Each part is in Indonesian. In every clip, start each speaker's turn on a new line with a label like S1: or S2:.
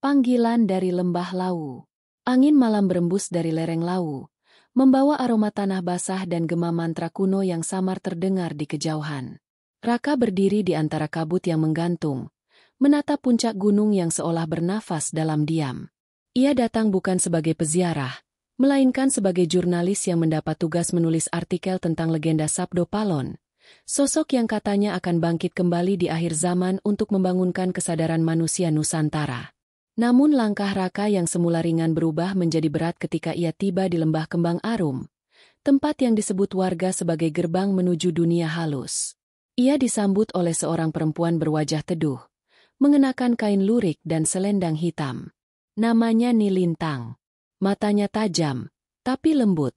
S1: Panggilan dari lembah Lawu. Angin malam berembus dari lereng Lawu, membawa aroma tanah basah dan gema mantra kuno yang samar terdengar di kejauhan. Raka berdiri di antara kabut yang menggantung, menatap puncak gunung yang seolah bernafas dalam diam. Ia datang bukan sebagai peziarah, melainkan sebagai jurnalis yang mendapat tugas menulis artikel tentang legenda Sabdo Palon, sosok yang katanya akan bangkit kembali di akhir zaman untuk membangunkan kesadaran manusia Nusantara. Namun langkah Raka yang semula ringan berubah menjadi berat ketika ia tiba di Lembah Kembang Arum, tempat yang disebut warga sebagai gerbang menuju dunia halus. Ia disambut oleh seorang perempuan berwajah teduh, mengenakan kain lurik dan selendang hitam. Namanya Nilintang. Matanya tajam, tapi lembut,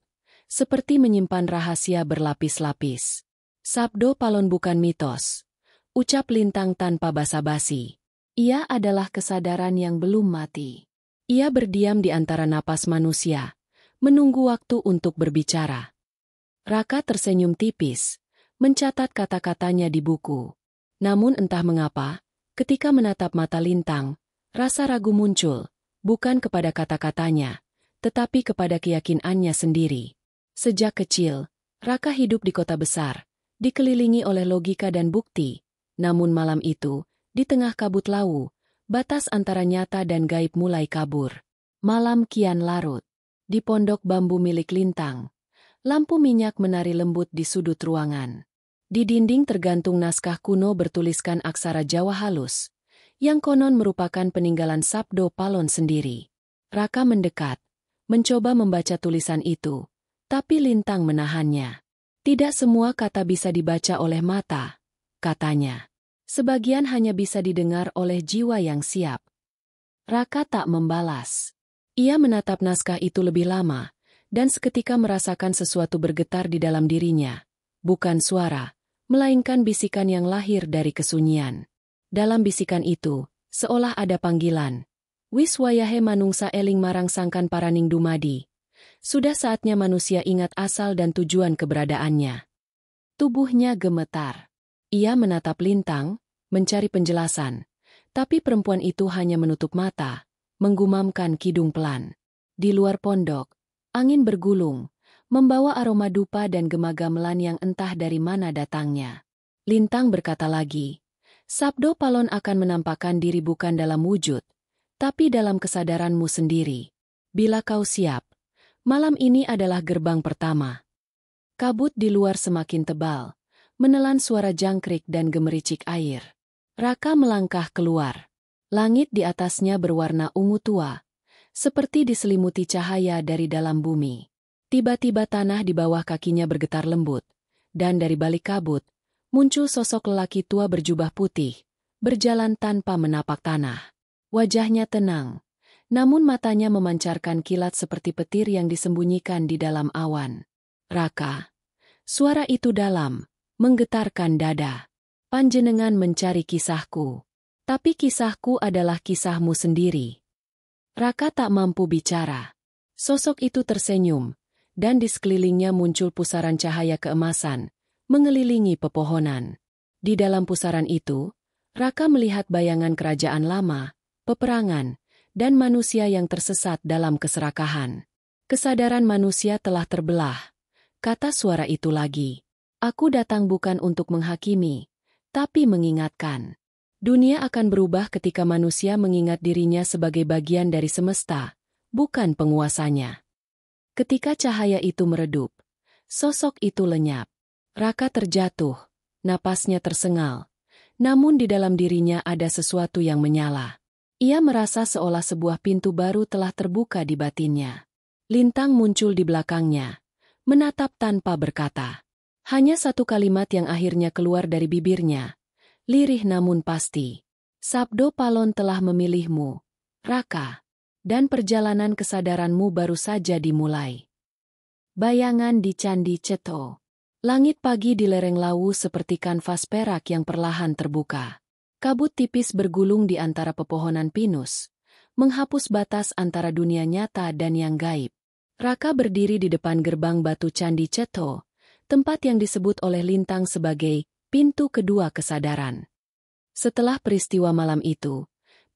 S1: seperti menyimpan rahasia berlapis-lapis. Sabdo Palon bukan mitos, ucap Lintang tanpa basa-basi. Ia adalah kesadaran yang belum mati. Ia berdiam di antara napas manusia, menunggu waktu untuk berbicara. Raka tersenyum tipis, mencatat kata-katanya di buku. Namun entah mengapa, ketika menatap mata Lintang, rasa ragu muncul, bukan kepada kata-katanya, tetapi kepada keyakinannya sendiri. Sejak kecil, Raka hidup di kota besar, dikelilingi oleh logika dan bukti, namun malam itu, di tengah kabut Lawu, batas antara nyata dan gaib mulai kabur. Malam kian larut. Di pondok bambu milik Lintang, lampu minyak menari lembut di sudut ruangan. Di dinding tergantung naskah kuno bertuliskan aksara Jawa halus, yang konon merupakan peninggalan Sabdo Palon sendiri. Raka mendekat, mencoba membaca tulisan itu, tapi Lintang menahannya. Tidak semua kata bisa dibaca oleh mata, katanya. Sebagian hanya bisa didengar oleh jiwa yang siap. Raka tak membalas. Ia menatap naskah itu lebih lama, dan seketika merasakan sesuatu bergetar di dalam dirinya. Bukan suara, melainkan bisikan yang lahir dari kesunyian. Dalam bisikan itu, seolah ada panggilan. Wis wayahe manungsa eling marang sangkan paraning dumadi. Sudah saatnya manusia ingat asal dan tujuan keberadaannya. Tubuhnya gemetar. Ia menatap Lintang, mencari penjelasan, tapi perempuan itu hanya menutup mata, menggumamkan kidung pelan. Di luar pondok, angin bergulung, membawa aroma dupa dan gema gamelan yang entah dari mana datangnya. Lintang berkata lagi, Sabdo Palon akan menampakkan diri bukan dalam wujud, tapi dalam kesadaranmu sendiri. Bila kau siap, malam ini adalah gerbang pertama. Kabut di luar semakin tebal, menelan suara jangkrik dan gemericik air. Raka melangkah keluar. Langit di atasnya berwarna ungu tua, seperti diselimuti cahaya dari dalam bumi. Tiba-tiba tanah di bawah kakinya bergetar lembut, dan dari balik kabut, muncul sosok lelaki tua berjubah putih, berjalan tanpa menapak tanah. Wajahnya tenang, namun matanya memancarkan kilat seperti petir yang disembunyikan di dalam awan. Raka. Suara itu dalam, menggetarkan dada. Panjenengan mencari kisahku. Tapi kisahku adalah kisahmu sendiri. Raka tak mampu bicara. Sosok itu tersenyum, dan di sekelilingnya muncul pusaran cahaya keemasan, mengelilingi pepohonan. Di dalam pusaran itu, Raka melihat bayangan kerajaan lama, peperangan, dan manusia yang tersesat dalam keserakahan. Kesadaran manusia telah terbelah. Kata suara itu lagi. Aku datang bukan untuk menghakimi, tapi mengingatkan. Dunia akan berubah ketika manusia mengingat dirinya sebagai bagian dari semesta, bukan penguasanya. Ketika cahaya itu meredup, sosok itu lenyap. Raka terjatuh, napasnya tersengal. Namun di dalam dirinya ada sesuatu yang menyala. Ia merasa seolah sebuah pintu baru telah terbuka di batinnya. Lintang muncul di belakangnya, menatap tanpa berkata. Hanya satu kalimat yang akhirnya keluar dari bibirnya, lirih namun pasti. Sabdo Palon telah memilihmu, Raka, dan perjalanan kesadaranmu baru saja dimulai. Bayangan di Candi Ceto. Langit pagi di lereng Lawu seperti kanvas perak yang perlahan terbuka. Kabut tipis bergulung di antara pepohonan pinus, menghapus batas antara dunia nyata dan yang gaib. Raka berdiri di depan gerbang batu Candi Ceto, tempat yang disebut oleh Lintang sebagai pintu kedua kesadaran. Setelah peristiwa malam itu,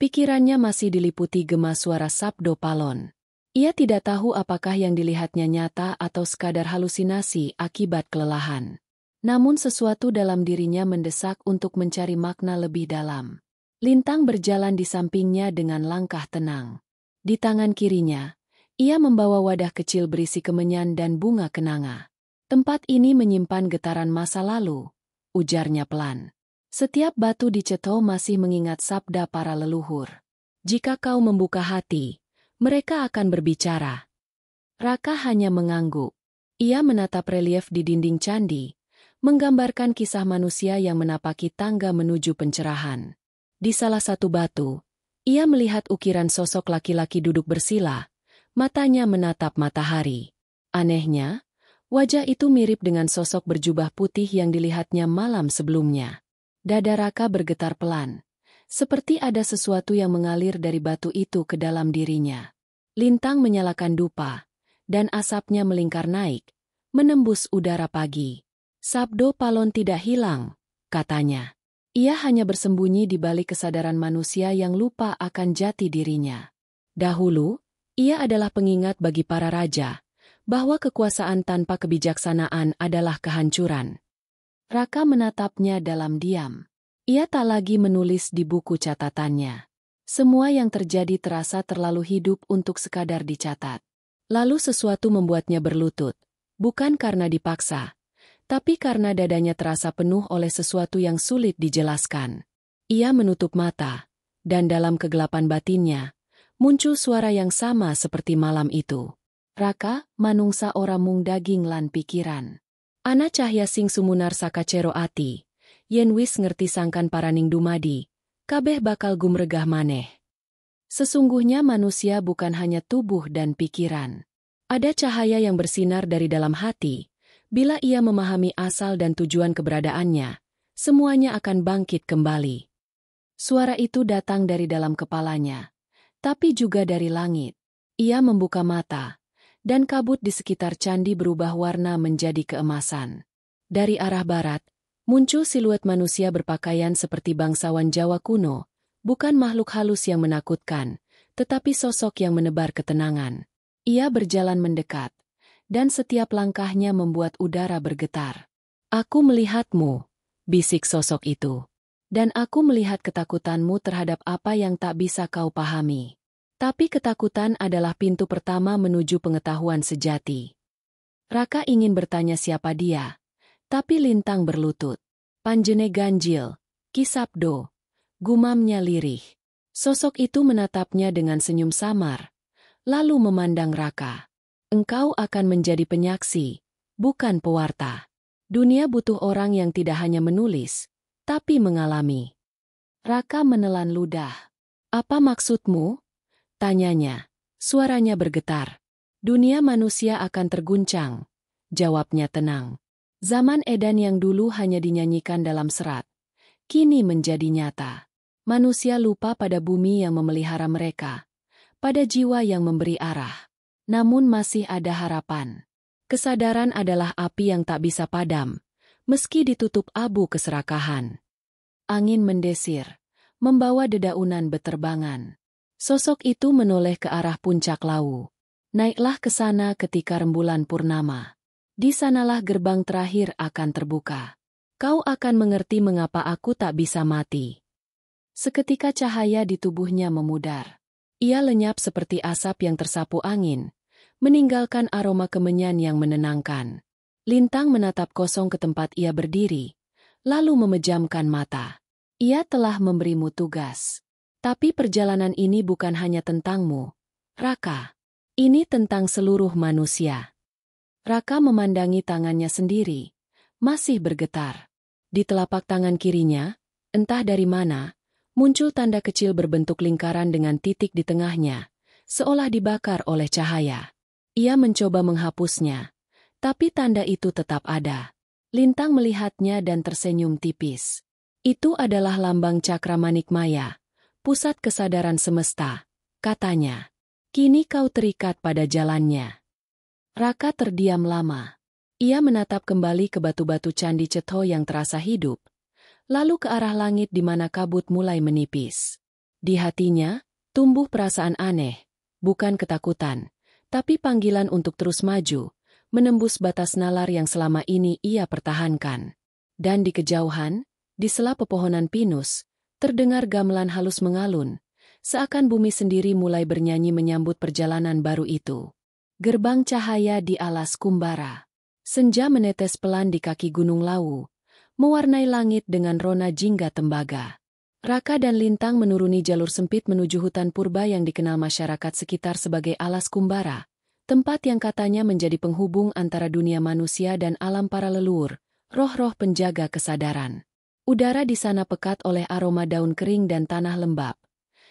S1: Pikirannya masih diliputi gema suara Sabdo Palon. Ia tidak tahu apakah yang dilihatnya nyata atau sekadar halusinasi akibat kelelahan. Namun sesuatu dalam dirinya mendesak untuk mencari makna lebih dalam. Lintang berjalan di sampingnya dengan langkah tenang. Di tangan kirinya, ia membawa wadah kecil berisi kemenyan dan bunga kenanga. Tempat ini menyimpan getaran masa lalu, ujarnya pelan. Setiap batu di Ceto masih mengingat sabda para leluhur. Jika kau membuka hati, mereka akan berbicara. Raka hanya mengangguk. Ia menatap relief di dinding candi, menggambarkan kisah manusia yang menapaki tangga menuju pencerahan. Di salah satu batu, ia melihat ukiran sosok laki-laki duduk bersila, matanya menatap matahari. Anehnya, wajah itu mirip dengan sosok berjubah putih yang dilihatnya malam sebelumnya. Dada Raka bergetar pelan, seperti ada sesuatu yang mengalir dari batu itu ke dalam dirinya. Lintang menyalakan dupa, dan asapnya melingkar naik, menembus udara pagi. Sabdo Palon tidak hilang, katanya. Ia hanya bersembunyi di balik kesadaran manusia yang lupa akan jati dirinya. Dahulu, ia adalah pengingat bagi para raja, bahwa kekuasaan tanpa kebijaksanaan adalah kehancuran. Raka menatapnya dalam diam. Ia tak lagi menulis di buku catatannya. Semua yang terjadi terasa terlalu hidup untuk sekadar dicatat. Lalu sesuatu membuatnya berlutut, bukan karena dipaksa, tapi karena dadanya terasa penuh oleh sesuatu yang sulit dijelaskan. Ia menutup mata, dan dalam kegelapan batinnya, muncul suara yang sama seperti malam itu. Raka, manungsa ora mung daging lan pikiran. Ana cahya sing sumunar sakacero ati, yen wis ngerti sangkan paraning dumadi, kabeh bakal gumregah maneh. Sesungguhnya manusia bukan hanya tubuh dan pikiran. Ada cahaya yang bersinar dari dalam hati, bila ia memahami asal dan tujuan keberadaannya, semuanya akan bangkit kembali. Suara itu datang dari dalam kepalanya, tapi juga dari langit. Ia membuka mata, dan kabut di sekitar candi berubah warna menjadi keemasan. Dari arah barat, muncul siluet manusia berpakaian seperti bangsawan Jawa kuno, bukan makhluk halus yang menakutkan, tetapi sosok yang menebar ketenangan. Ia berjalan mendekat, dan setiap langkahnya membuat udara bergetar. Aku melihatmu, bisik sosok itu. Dan aku melihat ketakutanmu terhadap apa yang tak bisa kau pahami. Tapi ketakutan adalah pintu pertama menuju pengetahuan sejati. Raka ingin bertanya siapa dia, tapi Lintang berlutut. Panjene ganjil, Ki Sabdo, gumamnya lirih. Sosok itu menatapnya dengan senyum samar, lalu memandang Raka. Engkau akan menjadi penyaksi, bukan pewarta. Dunia butuh orang yang tidak hanya menulis, tapi mengalami. Raka menelan ludah. Apa maksudmu? Tanyanya. Suaranya bergetar. Dunia manusia akan terguncang. Jawabnya tenang. Zaman edan yang dulu hanya dinyanyikan dalam serat, kini menjadi nyata. Manusia lupa pada bumi yang memelihara mereka, pada jiwa yang memberi arah. Namun masih ada harapan. Kesadaran adalah api yang tak bisa padam, meski ditutup abu keserakahan. Angin mendesir, membawa dedaunan beterbangan. Sosok itu menoleh ke arah puncak Lawu. Naiklah ke sana ketika rembulan purnama. Di sanalah gerbang terakhir akan terbuka. Kau akan mengerti mengapa aku tak bisa mati. Seketika cahaya di tubuhnya memudar. Ia lenyap seperti asap yang tersapu angin, meninggalkan aroma kemenyan yang menenangkan. Lintang menatap kosong ke tempat ia berdiri, lalu memejamkan mata. Ia telah memberimu tugas. Tapi perjalanan ini bukan hanya tentangmu, Raka. Ini tentang seluruh manusia. Raka memandangi tangannya sendiri, masih bergetar. Di telapak tangan kirinya, entah dari mana, muncul tanda kecil berbentuk lingkaran dengan titik di tengahnya, seolah dibakar oleh cahaya. Ia mencoba menghapusnya, tapi tanda itu tetap ada. Lintang melihatnya dan tersenyum tipis. Itu adalah lambang cakra manikmaya, pusat kesadaran semesta, katanya. Kini kau terikat pada jalannya. Raka terdiam lama. Ia menatap kembali ke batu-batu candi Cetho yang terasa hidup, lalu ke arah langit di mana kabut mulai menipis. Di hatinya, tumbuh perasaan aneh, bukan ketakutan, tapi panggilan untuk terus maju, menembus batas nalar yang selama ini ia pertahankan. Dan di kejauhan, di sela pepohonan pinus, terdengar gamelan halus mengalun, seakan bumi sendiri mulai bernyanyi menyambut perjalanan baru itu. Gerbang cahaya di alas Kumbara. Senja menetes pelan di kaki Gunung Lawu, mewarnai langit dengan rona jingga tembaga. Raka dan Lintang menuruni jalur sempit menuju hutan purba yang dikenal masyarakat sekitar sebagai alas Kumbara, tempat yang katanya menjadi penghubung antara dunia manusia dan alam para leluhur, roh-roh penjaga kesadaran. Udara di sana pekat oleh aroma daun kering dan tanah lembab,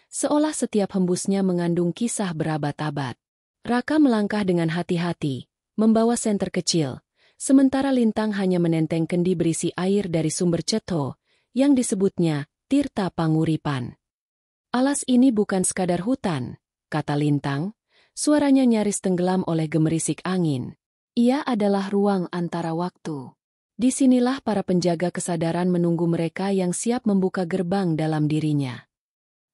S1: seolah setiap hembusnya mengandung kisah berabad-abad. Raka melangkah dengan hati-hati, membawa senter kecil, sementara Lintang hanya menenteng kendi berisi air dari sumber Cetho, yang disebutnya Tirta Panguripan. Alas ini bukan sekadar hutan, kata Lintang, suaranya nyaris tenggelam oleh gemerisik angin. Ia adalah ruang antara waktu. Disinilah para penjaga kesadaran menunggu mereka yang siap membuka gerbang dalam dirinya.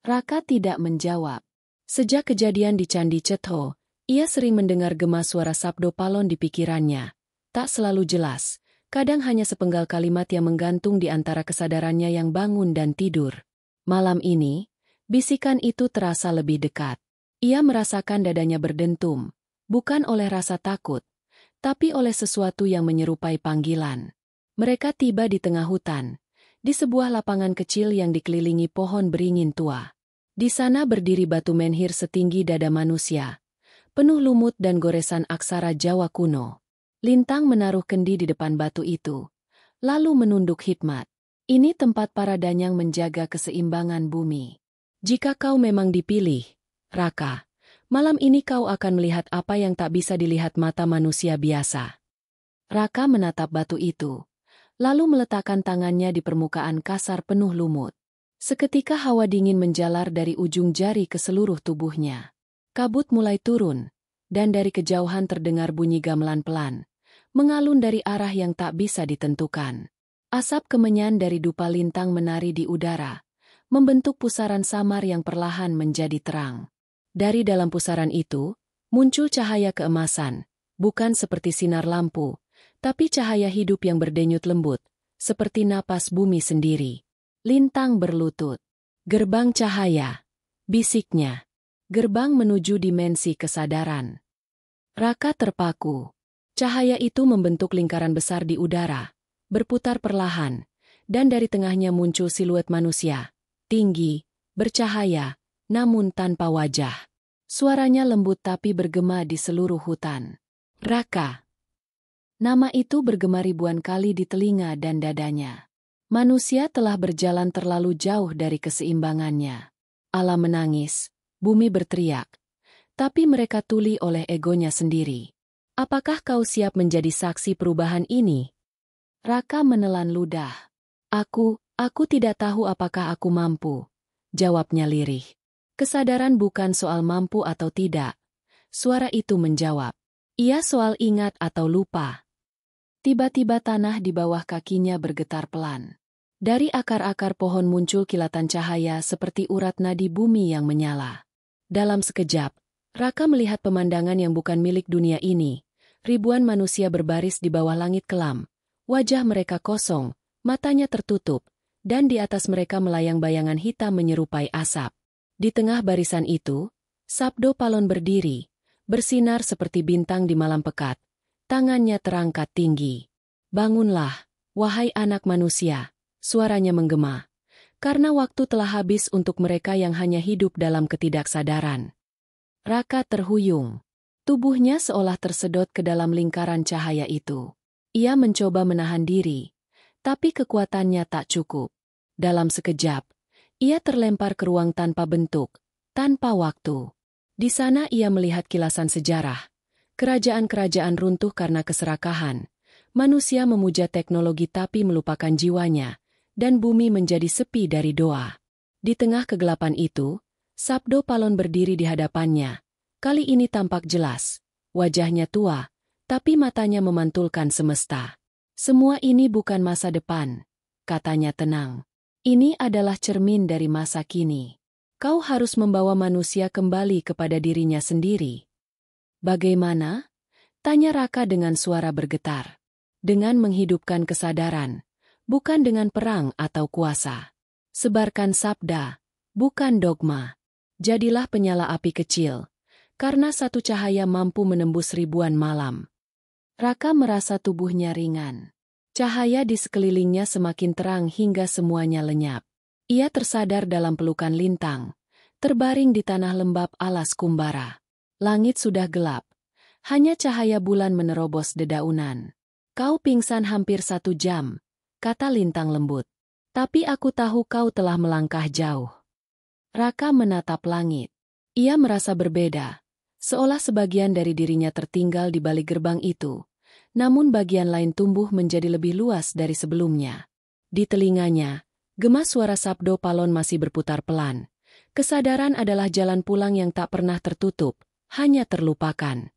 S1: Raka tidak menjawab. Sejak kejadian di Candi Cetho, ia sering mendengar gema suara Sabdo Palon di pikirannya. Tak selalu jelas, kadang hanya sepenggal kalimat yang menggantung di antara kesadarannya yang bangun dan tidur. Malam ini, bisikan itu terasa lebih dekat. Ia merasakan dadanya berdentum, bukan oleh rasa takut, tapi oleh sesuatu yang menyerupai panggilan. Mereka tiba di tengah hutan, di sebuah lapangan kecil yang dikelilingi pohon beringin tua. Di sana berdiri batu menhir setinggi dada manusia, penuh lumut dan goresan aksara Jawa kuno. Lintang menaruh kendi di depan batu itu, lalu menunduk hikmat. Ini tempat para danyang menjaga keseimbangan bumi. Jika kau memang dipilih, Raka, malam ini kau akan melihat apa yang tak bisa dilihat mata manusia biasa. Raka menatap batu itu, lalu meletakkan tangannya di permukaan kasar penuh lumut. Seketika hawa dingin menjalar dari ujung jari ke seluruh tubuhnya. Kabut mulai turun, dan dari kejauhan terdengar bunyi gamelan pelan, mengalun dari arah yang tak bisa ditentukan. Asap kemenyan dari dupa Lintang menari di udara, membentuk pusaran samar yang perlahan menjadi terang. Dari dalam pusaran itu, muncul cahaya keemasan, bukan seperti sinar lampu, tapi cahaya hidup yang berdenyut lembut, seperti napas bumi sendiri. Lintang berlutut. Gerbang cahaya, bisiknya. Gerbang menuju dimensi kesadaran. Raka terpaku. Cahaya itu membentuk lingkaran besar di udara, berputar perlahan, dan dari tengahnya muncul siluet manusia, tinggi, bercahaya, namun tanpa wajah. Suaranya lembut tapi bergema di seluruh hutan. Raka. Nama itu bergema ribuan kali di telinga dan dadanya. Manusia telah berjalan terlalu jauh dari keseimbangannya. Alam menangis, bumi berteriak, tapi mereka tuli oleh egonya sendiri. Apakah kau siap menjadi saksi perubahan ini? Raka menelan ludah. Aku tidak tahu apakah aku mampu, jawabnya lirih. Kesadaran bukan soal mampu atau tidak. Suara itu menjawab. Ia soal ingat atau lupa. Tiba-tiba tanah di bawah kakinya bergetar pelan. Dari akar-akar pohon muncul kilatan cahaya seperti urat nadi bumi yang menyala. Dalam sekejap, Raka melihat pemandangan yang bukan milik dunia ini. Ribuan manusia berbaris di bawah langit kelam. Wajah mereka kosong, matanya tertutup, dan di atas mereka melayang bayangan hitam menyerupai asap. Di tengah barisan itu, Sabdo Palon berdiri, bersinar seperti bintang di malam pekat. Tangannya terangkat tinggi. Bangunlah, wahai anak manusia, suaranya menggema. Karena waktu telah habis untuk mereka yang hanya hidup dalam ketidaksadaran. Raka terhuyung. Tubuhnya seolah tersedot ke dalam lingkaran cahaya itu. Ia mencoba menahan diri, tapi kekuatannya tak cukup. Dalam sekejap, ia terlempar ke ruang tanpa bentuk, tanpa waktu. Di sana ia melihat kilasan sejarah. Kerajaan-kerajaan runtuh karena keserakahan. Manusia memuja teknologi tapi melupakan jiwanya, dan bumi menjadi sepi dari doa. Di tengah kegelapan itu, Sabdo Palon berdiri di hadapannya. Kali ini tampak jelas. Wajahnya tua, tapi matanya memantulkan semesta. Semua ini bukan masa depan, katanya tenang. Ini adalah cermin dari masa kini. Kau harus membawa manusia kembali kepada dirinya sendiri. Bagaimana? Tanya Raka dengan suara bergetar. Dengan menghidupkan kesadaran, bukan dengan perang atau kuasa. Sebarkan sabda, bukan dogma. Jadilah penyala api kecil, karena satu cahaya mampu menembus ribuan malam. Raka merasa tubuhnya ringan. Cahaya di sekelilingnya semakin terang hingga semuanya lenyap. Ia tersadar dalam pelukan Lintang, terbaring di tanah lembab alas Kumbara. Langit sudah gelap, hanya cahaya bulan menerobos dedaunan. Kau pingsan hampir 1 jam, kata Lintang lembut. Tapi aku tahu kau telah melangkah jauh. Raka menatap langit. Ia merasa berbeda, seolah sebagian dari dirinya tertinggal di balik gerbang itu. Namun bagian lain tumbuh menjadi lebih luas dari sebelumnya. Di telinganya, gema suara Sabdo Palon masih berputar pelan. Kesadaran adalah jalan pulang yang tak pernah tertutup, hanya terlupakan.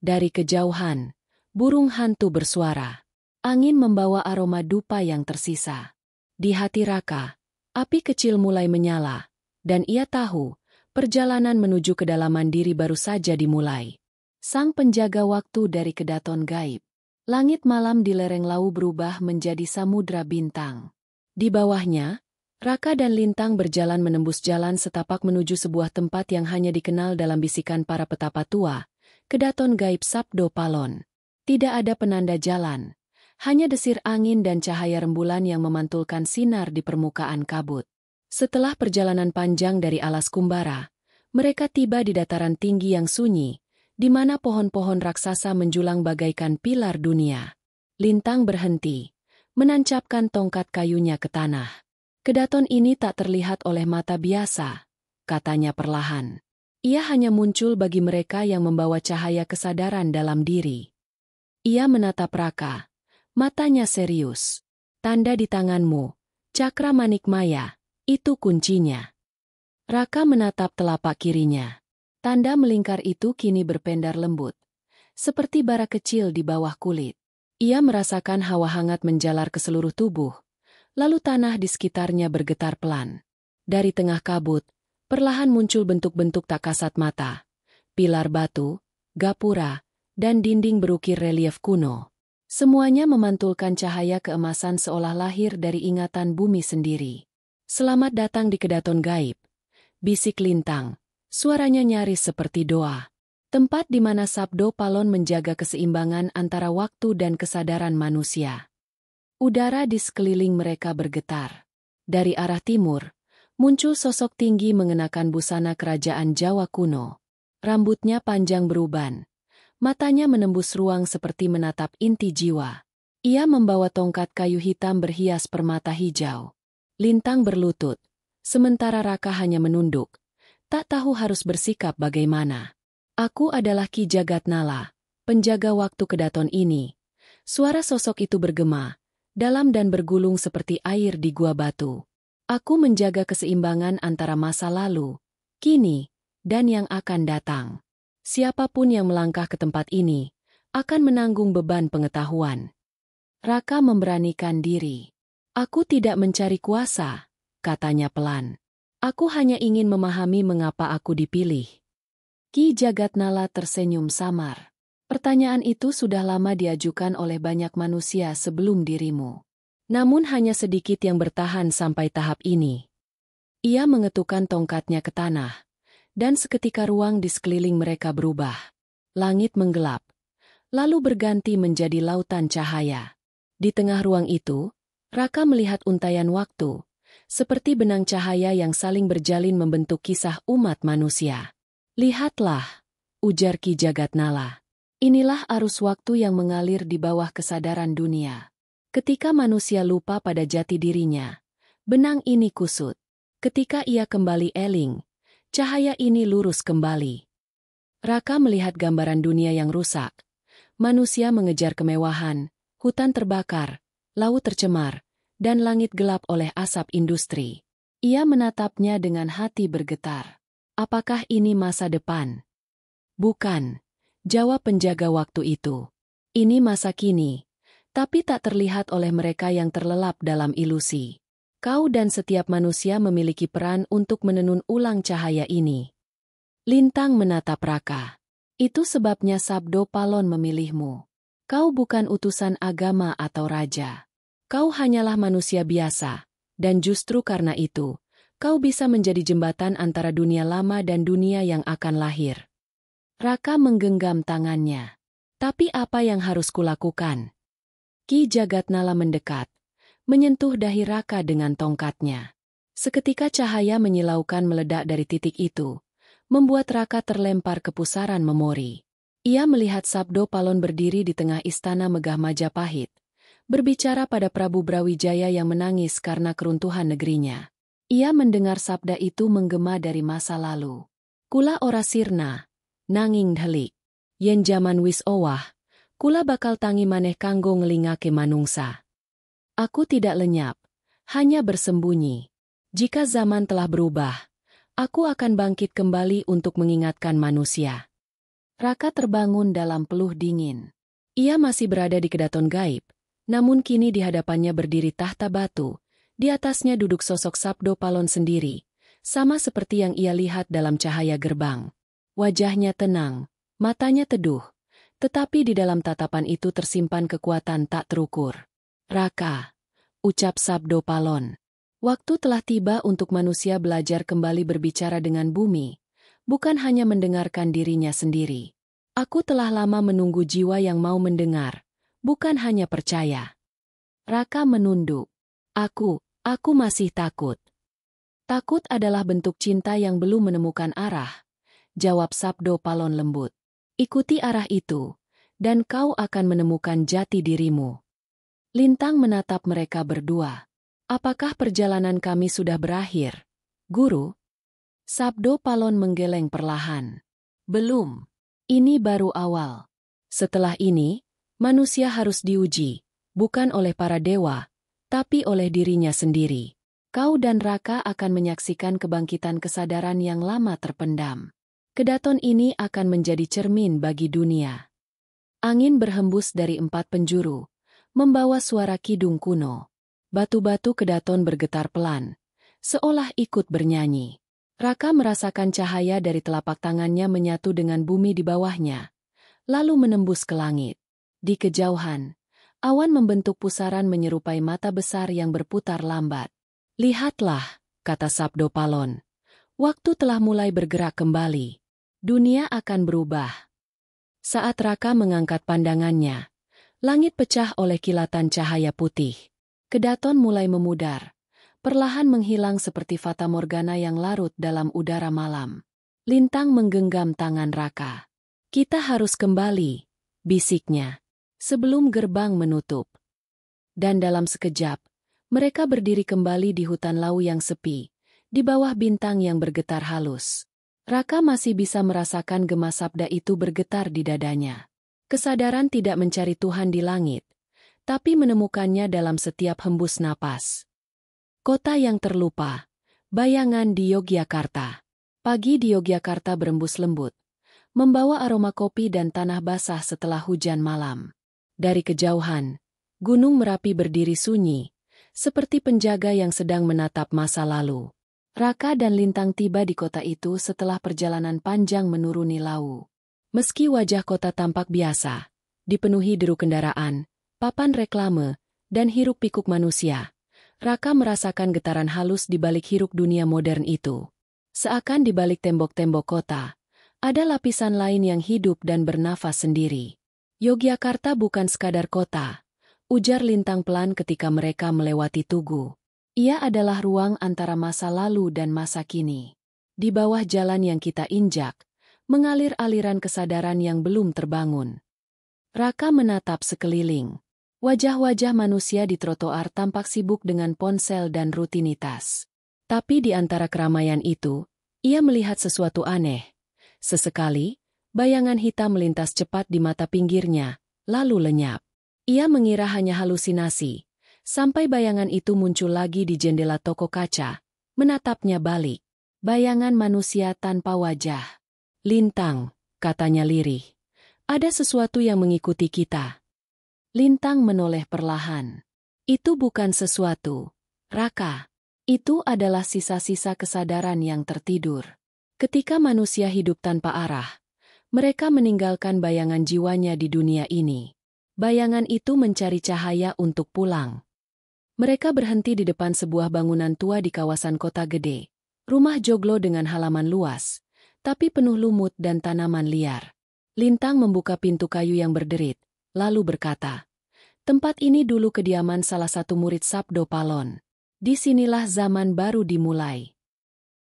S1: Dari kejauhan, burung hantu bersuara. Angin membawa aroma dupa yang tersisa. Di hati Raka, api kecil mulai menyala, dan ia tahu, perjalanan menuju kedalaman diri baru saja dimulai. Sang penjaga waktu dari kedaton gaib. Langit malam di lereng Lau berubah menjadi samudra bintang. Di bawahnya, Raka dan Lintang berjalan menembus jalan setapak menuju sebuah tempat yang hanya dikenal dalam bisikan para petapa tua, kedaton gaib Sabdo Palon. Tidak ada penanda jalan, hanya desir angin dan cahaya rembulan yang memantulkan sinar di permukaan kabut. Setelah perjalanan panjang dari alas Kumbara, mereka tiba di dataran tinggi yang sunyi, di mana pohon-pohon raksasa menjulang bagaikan pilar dunia. Lintang berhenti, menancapkan tongkat kayunya ke tanah. Kedaton ini tak terlihat oleh mata biasa, katanya perlahan. Ia hanya muncul bagi mereka yang membawa cahaya kesadaran dalam diri. Ia menatap Raka, matanya serius. Tanda di tanganmu, cakra manikmaya, itu kuncinya. Raka menatap telapak kirinya. Tanda melingkar itu kini berpendar lembut, seperti bara kecil di bawah kulit. Ia merasakan hawa hangat menjalar ke seluruh tubuh, lalu tanah di sekitarnya bergetar pelan. Dari tengah kabut, perlahan muncul bentuk-bentuk tak kasat mata. Pilar batu, gapura, dan dinding berukir relief kuno. Semuanya memantulkan cahaya keemasan seolah lahir dari ingatan bumi sendiri. Selamat datang di kedaton gaib, bisik Lintang. Suaranya nyaris seperti doa. Tempat di mana Sabdo Palon menjaga keseimbangan antara waktu dan kesadaran manusia. Udara di sekeliling mereka bergetar. Dari arah timur, muncul sosok tinggi mengenakan busana kerajaan Jawa kuno. Rambutnya panjang beruban. Matanya menembus ruang seperti menatap inti jiwa. Ia membawa tongkat kayu hitam berhias permata hijau. Lintang berlutut, sementara Raka hanya menunduk. Tak tahu harus bersikap bagaimana. Aku adalah Ki Jagatnala, penjaga waktu kedaton ini. Suara sosok itu bergema, dalam dan bergulung seperti air di gua batu. Aku menjaga keseimbangan antara masa lalu, kini, dan yang akan datang. Siapapun yang melangkah ke tempat ini, akan menanggung beban pengetahuan. Raka memberanikan diri. Aku tidak mencari kuasa, katanya pelan. Aku hanya ingin memahami mengapa aku dipilih. Ki Jagatnala tersenyum samar. Pertanyaan itu sudah lama diajukan oleh banyak manusia sebelum dirimu. Namun hanya sedikit yang bertahan sampai tahap ini. Ia mengetukkan tongkatnya ke tanah, dan seketika ruang di sekeliling mereka berubah. Langit menggelap, lalu berganti menjadi lautan cahaya. Di tengah ruang itu, Raka melihat untayan waktu, seperti benang cahaya yang saling berjalin membentuk kisah umat manusia. Lihatlah, ujar Ki Jagatnala. Inilah arus waktu yang mengalir di bawah kesadaran dunia. Ketika manusia lupa pada jati dirinya, benang ini kusut. Ketika ia kembali eling, cahaya ini lurus kembali. Raka melihat gambaran dunia yang rusak. Manusia mengejar kemewahan, hutan terbakar, laut tercemar, dan langit gelap oleh asap industri. Ia menatapnya dengan hati bergetar. Apakah ini masa depan? Bukan, jawab penjaga waktu itu. Ini masa kini, tapi tak terlihat oleh mereka yang terlelap dalam ilusi. Kau dan setiap manusia memiliki peran untuk menenun ulang cahaya ini. Lintang menatap Raka. Itu sebabnya Sabdo Palon memilihmu. Kau bukan utusan agama atau raja. Kau hanyalah manusia biasa, dan justru karena itu, kau bisa menjadi jembatan antara dunia lama dan dunia yang akan lahir. Raka menggenggam tangannya. Tapi apa yang harus kulakukan? Ki Jagatnala mendekat, menyentuh dahi Raka dengan tongkatnya. Seketika cahaya menyilaukan meledak dari titik itu, membuat Raka terlempar ke pusaran memori. Ia melihat Sabdo Palon berdiri di tengah istana megah Majapahit, berbicara pada Prabu Brawijaya yang menangis karena keruntuhan negerinya. Ia mendengar sabda itu menggema dari masa lalu. Kula ora sirna, nanging dhelik. Yen jaman wis owah, kula bakal tangi maneh kanggo ngelingake manungsa. Aku tidak lenyap, hanya bersembunyi. Jika zaman telah berubah, aku akan bangkit kembali untuk mengingatkan manusia. Raka terbangun dalam peluh dingin. Ia masih berada di kedaton gaib, namun kini di hadapannya berdiri tahta batu, di atasnya duduk sosok Sabdo Palon sendiri, sama seperti yang ia lihat dalam cahaya gerbang. Wajahnya tenang, matanya teduh, tetapi di dalam tatapan itu tersimpan kekuatan tak terukur. Raka, ucap Sabdo Palon. Waktu telah tiba untuk manusia belajar kembali berbicara dengan bumi, bukan hanya mendengarkan dirinya sendiri. Aku telah lama menunggu jiwa yang mau mendengar, bukan hanya percaya. Raka menunduk. Aku masih takut. Takut adalah bentuk cinta yang belum menemukan arah, jawab Sabdo Palon lembut. Ikuti arah itu, dan kau akan menemukan jati dirimu. Lintang menatap mereka berdua. Apakah perjalanan kami sudah berakhir, Guru? Sabdo Palon menggeleng perlahan. Belum. Ini baru awal. Setelah ini, manusia harus diuji, bukan oleh para dewa, tapi oleh dirinya sendiri. Kau dan Raka akan menyaksikan kebangkitan kesadaran yang lama terpendam. Kedaton ini akan menjadi cermin bagi dunia. Angin berhembus dari 4 penjuru, membawa suara kidung kuno. Batu-batu kedaton bergetar pelan, seolah ikut bernyanyi. Raka merasakan cahaya dari telapak tangannya menyatu dengan bumi di bawahnya, lalu menembus ke langit. Di kejauhan, awan membentuk pusaran menyerupai mata besar yang berputar lambat. Lihatlah, kata Sabdo Palon. Waktu telah mulai bergerak kembali. Dunia akan berubah. Saat Raka mengangkat pandangannya, langit pecah oleh kilatan cahaya putih. Kedaton mulai memudar, perlahan menghilang seperti fata morgana yang larut dalam udara malam. Lintang menggenggam tangan Raka. Kita harus kembali, bisiknya, sebelum gerbang menutup. Dan dalam sekejap, mereka berdiri kembali di hutan lau yang sepi, di bawah bintang yang bergetar halus. Raka masih bisa merasakan gema sabda itu bergetar di dadanya. Kesadaran tidak mencari Tuhan di langit, tapi menemukannya dalam setiap hembus napas. Kota yang terlupa, bayangan di Yogyakarta. Pagi di Yogyakarta berembus lembut, membawa aroma kopi dan tanah basah setelah hujan malam. Dari kejauhan, Gunung Merapi berdiri sunyi, seperti penjaga yang sedang menatap masa lalu. Raka dan Lintang tiba di kota itu setelah perjalanan panjang menuruni lau. Meski wajah kota tampak biasa, dipenuhi deru kendaraan, papan reklame, dan hiruk-pikuk manusia, Raka merasakan getaran halus di balik hiruk dunia modern itu. Seakan di balik tembok-tembok kota, ada lapisan lain yang hidup dan bernafas sendiri. Yogyakarta bukan sekadar kota, ujar Lintang pelan ketika mereka melewati Tugu. Ia adalah ruang antara masa lalu dan masa kini. Di bawah jalan yang kita injak, mengalir aliran kesadaran yang belum terbangun. Raka menatap sekeliling. Wajah-wajah manusia di trotoar tampak sibuk dengan ponsel dan rutinitas. Tapi di antara keramaian itu, ia melihat sesuatu aneh. Sesekali, bayangan hitam melintas cepat di mata pinggirnya, lalu lenyap. Ia mengira hanya halusinasi, sampai bayangan itu muncul lagi di jendela toko kaca, menatapnya balik. Bayangan manusia tanpa wajah. Lintang, katanya lirih. Ada sesuatu yang mengikuti kita. Lintang menoleh perlahan. Itu bukan sesuatu, Raka. Itu adalah sisa-sisa kesadaran yang tertidur. Ketika manusia hidup tanpa arah, mereka meninggalkan bayangan jiwanya di dunia ini. Bayangan itu mencari cahaya untuk pulang. Mereka berhenti di depan sebuah bangunan tua di kawasan kota gede. Rumah joglo dengan halaman luas, tapi penuh lumut dan tanaman liar. Lintang membuka pintu kayu yang berderit, lalu berkata, "Tempat ini dulu kediaman salah satu murid Sabdo Palon. Disinilah zaman baru dimulai."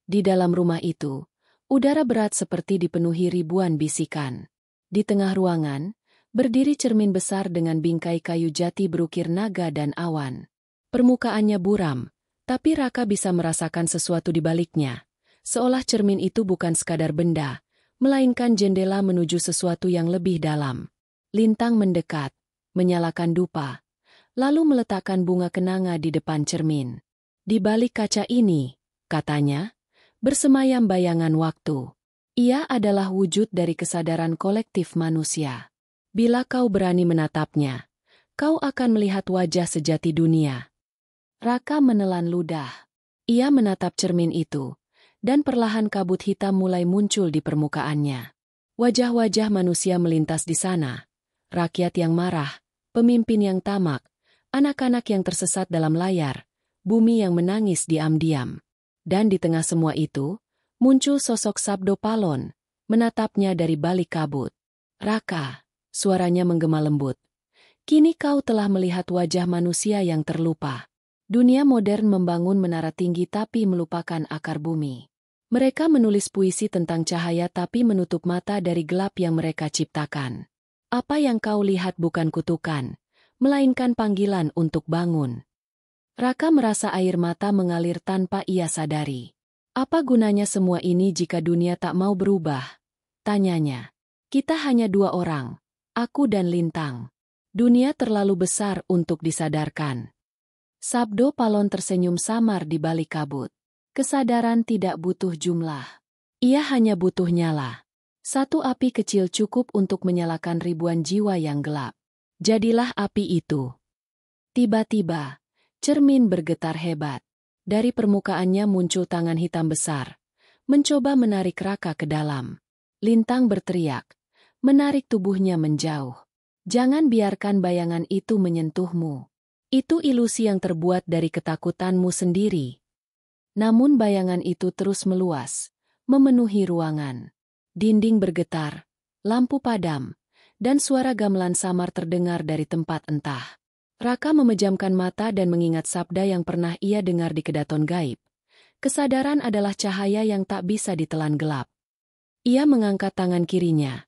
S1: Di dalam rumah itu, udara berat seperti dipenuhi ribuan bisikan. Di tengah ruangan, berdiri cermin besar dengan bingkai kayu jati berukir naga dan awan. Permukaannya buram, tapi Raka bisa merasakan sesuatu di baliknya. Seolah cermin itu bukan sekadar benda, melainkan jendela menuju sesuatu yang lebih dalam. Lintang mendekat, menyalakan dupa, lalu meletakkan bunga kenanga di depan cermin. Di balik kaca ini, katanya, bersemayam bayangan waktu. Ia adalah wujud dari kesadaran kolektif manusia. Bila kau berani menatapnya, kau akan melihat wajah sejati dunia. Raka menelan ludah. Ia menatap cermin itu, dan perlahan kabut hitam mulai muncul di permukaannya. Wajah-wajah manusia melintas di sana. Rakyat yang marah, pemimpin yang tamak, anak-anak yang tersesat dalam layar, bumi yang menangis diam-diam. Dan di tengah semua itu, muncul sosok Sabdo Palon, menatapnya dari balik kabut. "Raka," suaranya menggema lembut. "Kini kau telah melihat wajah manusia yang terlupa. Dunia modern membangun menara tinggi tapi melupakan akar bumi. Mereka menulis puisi tentang cahaya tapi menutup mata dari gelap yang mereka ciptakan. Apa yang kau lihat bukan kutukan, melainkan panggilan untuk bangun." Raka merasa air mata mengalir tanpa ia sadari. "Apa gunanya semua ini jika dunia tak mau berubah?" tanyanya. "Kita hanya dua orang, aku dan Lintang. Dunia terlalu besar untuk disadarkan." Sabdo Palon tersenyum samar di balik kabut. Kesadaran tidak butuh jumlah. Ia hanya butuh nyala. Satu api kecil cukup untuk menyalakan ribuan jiwa yang gelap. Jadilah api itu. Tiba-tiba, cermin bergetar hebat. Dari permukaannya muncul tangan hitam besar, mencoba menarik Raka ke dalam. Lintang berteriak, menarik tubuhnya menjauh. "Jangan biarkan bayangan itu menyentuhmu. Itu ilusi yang terbuat dari ketakutanmu sendiri." Namun bayangan itu terus meluas, memenuhi ruangan. Dinding bergetar, lampu padam, dan suara gamelan samar terdengar dari tempat entah. Raka memejamkan mata dan mengingat sabda yang pernah ia dengar di kedaton gaib. Kesadaran adalah cahaya yang tak bisa ditelan gelap. Ia mengangkat tangan kirinya.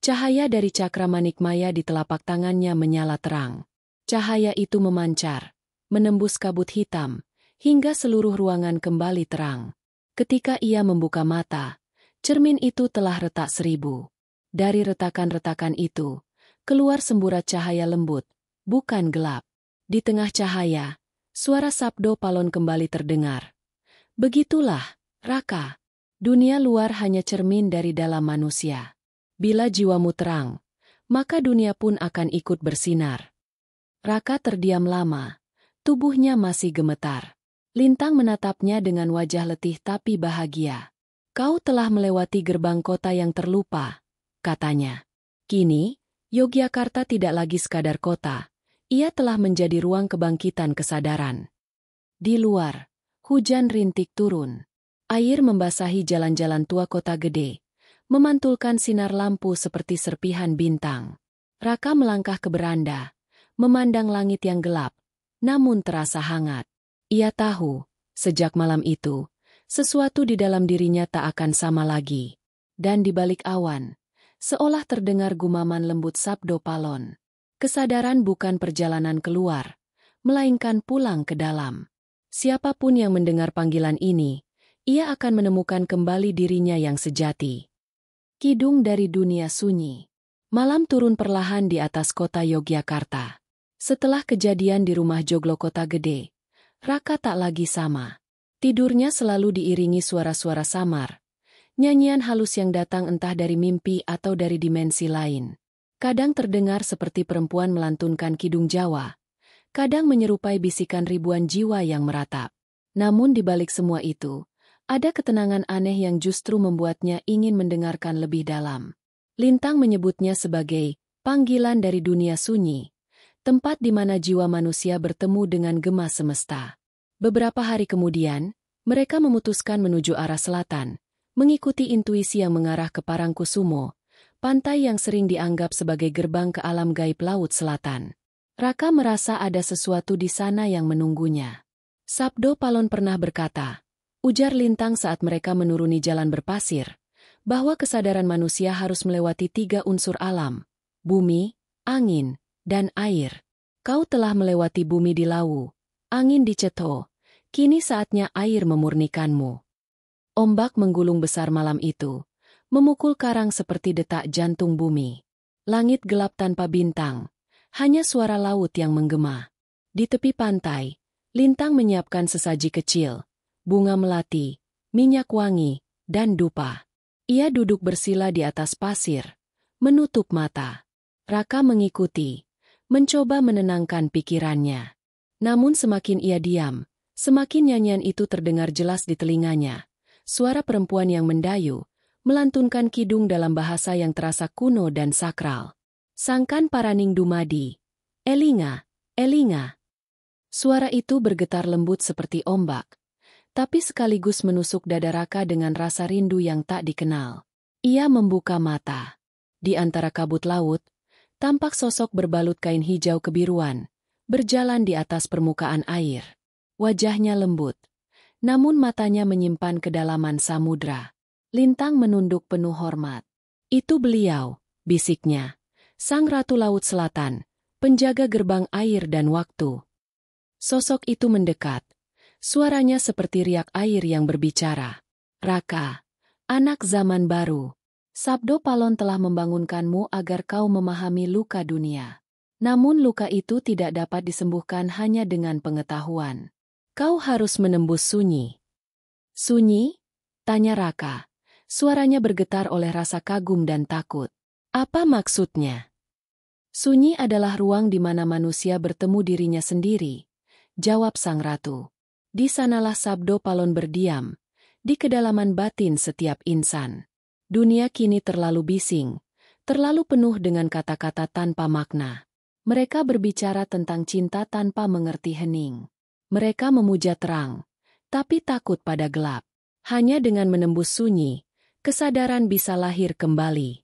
S1: Cahaya dari cakra manik maya di telapak tangannya menyala terang. Cahaya itu memancar, menembus kabut hitam, hingga seluruh ruangan kembali terang. Ketika ia membuka mata, cermin itu telah retak 1000. Dari retakan-retakan itu, keluar semburat cahaya lembut, bukan gelap. Di tengah cahaya, suara Sabdo Palon kembali terdengar. "Begitulah, Raka. Dunia luar hanya cermin dari dalam manusia. Bila jiwamu terang, maka dunia pun akan ikut bersinar." Raka terdiam lama. Tubuhnya masih gemetar. Lintang menatapnya dengan wajah letih tapi bahagia. "Kau telah melewati gerbang kota yang terlupa," katanya. "Kini, Yogyakarta tidak lagi sekadar kota. Ia telah menjadi ruang kebangkitan kesadaran." Di luar, hujan rintik turun. Air membasahi jalan-jalan tua kota gede, memantulkan sinar lampu seperti serpihan bintang. Raka melangkah ke beranda, memandang langit yang gelap, namun terasa hangat. Ia tahu, sejak malam itu, sesuatu di dalam dirinya tak akan sama lagi. Dan di balik awan, seolah terdengar gumaman lembut Sabdo Palon. Kesadaran bukan perjalanan keluar, melainkan pulang ke dalam. Siapapun yang mendengar panggilan ini, ia akan menemukan kembali dirinya yang sejati. Kidung dari dunia sunyi. Malam turun perlahan di atas kota Yogyakarta. Setelah kejadian di rumah joglo kota gede, Raka tak lagi sama. Tidurnya selalu diiringi suara-suara samar. Nyanyian halus yang datang entah dari mimpi atau dari dimensi lain. Kadang terdengar seperti perempuan melantunkan kidung Jawa. Kadang menyerupai bisikan ribuan jiwa yang meratap. Namun di balik semua itu, ada ketenangan aneh yang justru membuatnya ingin mendengarkan lebih dalam. Lintang menyebutnya sebagai panggilan dari dunia sunyi, tempat di mana jiwa manusia bertemu dengan gema semesta. Beberapa hari kemudian, mereka memutuskan menuju arah selatan, mengikuti intuisi yang mengarah ke Parangkusumo, pantai yang sering dianggap sebagai gerbang ke alam gaib Laut Selatan. Raka merasa ada sesuatu di sana yang menunggunya. Sabdo Palon pernah berkata, ujar Lintang saat mereka menuruni jalan berpasir, bahwa kesadaran manusia harus melewati 3 unsur alam, bumi, angin, dan air. Kau telah melewati bumi di Lawu, angin di Ceto, kini saatnya air memurnikanmu. Ombak menggulung besar malam itu, memukul karang seperti detak jantung bumi. Langit gelap tanpa bintang, hanya suara laut yang menggema. Di tepi pantai, Lintang menyiapkan sesaji kecil, bunga melati, minyak wangi, dan dupa. Ia duduk bersila di atas pasir, menutup mata. Raka mengikuti, mencoba menenangkan pikirannya. Namun semakin ia diam, semakin nyanyian itu terdengar jelas di telinganya. Suara perempuan yang mendayu, melantunkan kidung dalam bahasa yang terasa kuno dan sakral. Sangkan Paraning Dumadi. Elinga, Elinga. Suara itu bergetar lembut seperti ombak, tapi sekaligus menusuk dada Raka dengan rasa rindu yang tak dikenal. Ia membuka mata. Di antara kabut laut, tampak sosok berbalut kain hijau kebiruan, berjalan di atas permukaan air. Wajahnya lembut, namun matanya menyimpan kedalaman samudra. Lintang menunduk penuh hormat. Itu beliau, bisiknya. Sang Ratu Laut Selatan, penjaga gerbang air dan waktu. Sosok itu mendekat. Suaranya seperti riak air yang berbicara. Raka, anak zaman baru. Sabdo Palon telah membangunkanmu agar kau memahami luka dunia. Namun luka itu tidak dapat disembuhkan hanya dengan pengetahuan. Kau harus menembus sunyi. Sunyi? Tanya Raka. Suaranya bergetar oleh rasa kagum dan takut. Apa maksudnya? Sunyi adalah ruang di mana manusia bertemu dirinya sendiri, jawab Sang Ratu. Di sanalah Sabdo Palon berdiam, di kedalaman batin setiap insan. Dunia kini terlalu bising, terlalu penuh dengan kata-kata tanpa makna. Mereka berbicara tentang cinta tanpa mengerti hening. Mereka memuja terang, tapi takut pada gelap. Hanya dengan menembus sunyi, kesadaran bisa lahir kembali.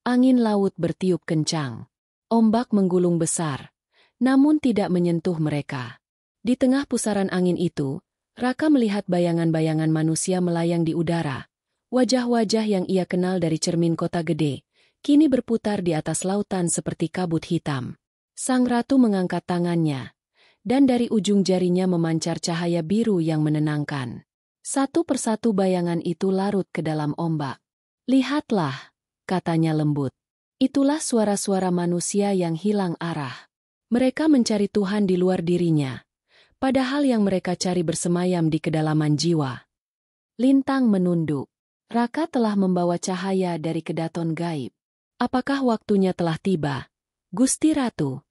S1: Angin laut bertiup kencang. Ombak menggulung besar, namun tidak menyentuh mereka. Di tengah pusaran angin itu, Raka melihat bayangan-bayangan manusia melayang di udara. Wajah-wajah yang ia kenal dari cermin kota gede, kini berputar di atas lautan seperti kabut hitam. Sang Ratu mengangkat tangannya, dan dari ujung jarinya memancar cahaya biru yang menenangkan. Satu persatu bayangan itu larut ke dalam ombak. Lihatlah, katanya lembut. Itulah suara-suara manusia yang hilang arah. Mereka mencari Tuhan di luar dirinya, padahal yang mereka cari bersemayam di kedalaman jiwa. Lintang menunduk. Raka telah membawa cahaya dari kedaton gaib. Apakah waktunya telah tiba, Gusti Ratu?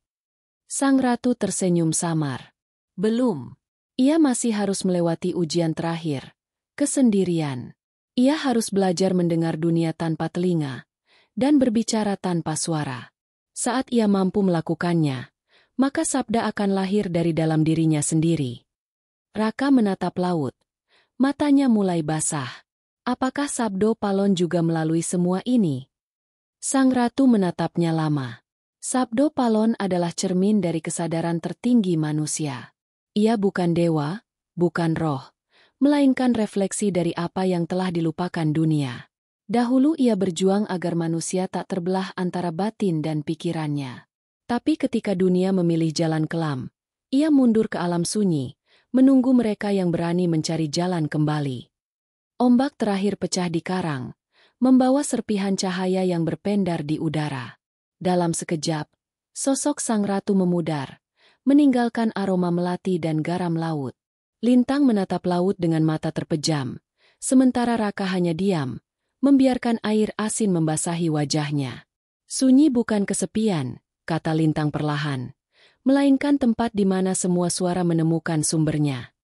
S1: Sang Ratu tersenyum samar. Belum. Ia masih harus melewati ujian terakhir, kesendirian. Ia harus belajar mendengar dunia tanpa telinga, dan berbicara tanpa suara. Saat ia mampu melakukannya, maka sabda akan lahir dari dalam dirinya sendiri. Raka menatap laut. Matanya mulai basah. Apakah Sabdo Palon juga melalui semua ini? Sang Ratu menatapnya lama. Sabdo Palon adalah cermin dari kesadaran tertinggi manusia. Ia bukan dewa, bukan roh, melainkan refleksi dari apa yang telah dilupakan dunia. Dahulu ia berjuang agar manusia tak terbelah antara batin dan pikirannya. Tapi ketika dunia memilih jalan kelam, ia mundur ke alam sunyi, menunggu mereka yang berani mencari jalan kembali. Ombak terakhir pecah di karang, membawa serpihan cahaya yang berpendar di udara. Dalam sekejap, sosok Sang Ratu memudar, meninggalkan aroma melati dan garam laut. Lintang menatap laut dengan mata terpejam, sementara Raka hanya diam, membiarkan air asin membasahi wajahnya. Sunyi bukan kesepian, kata Lintang perlahan, melainkan tempat di mana semua suara menemukan sumbernya.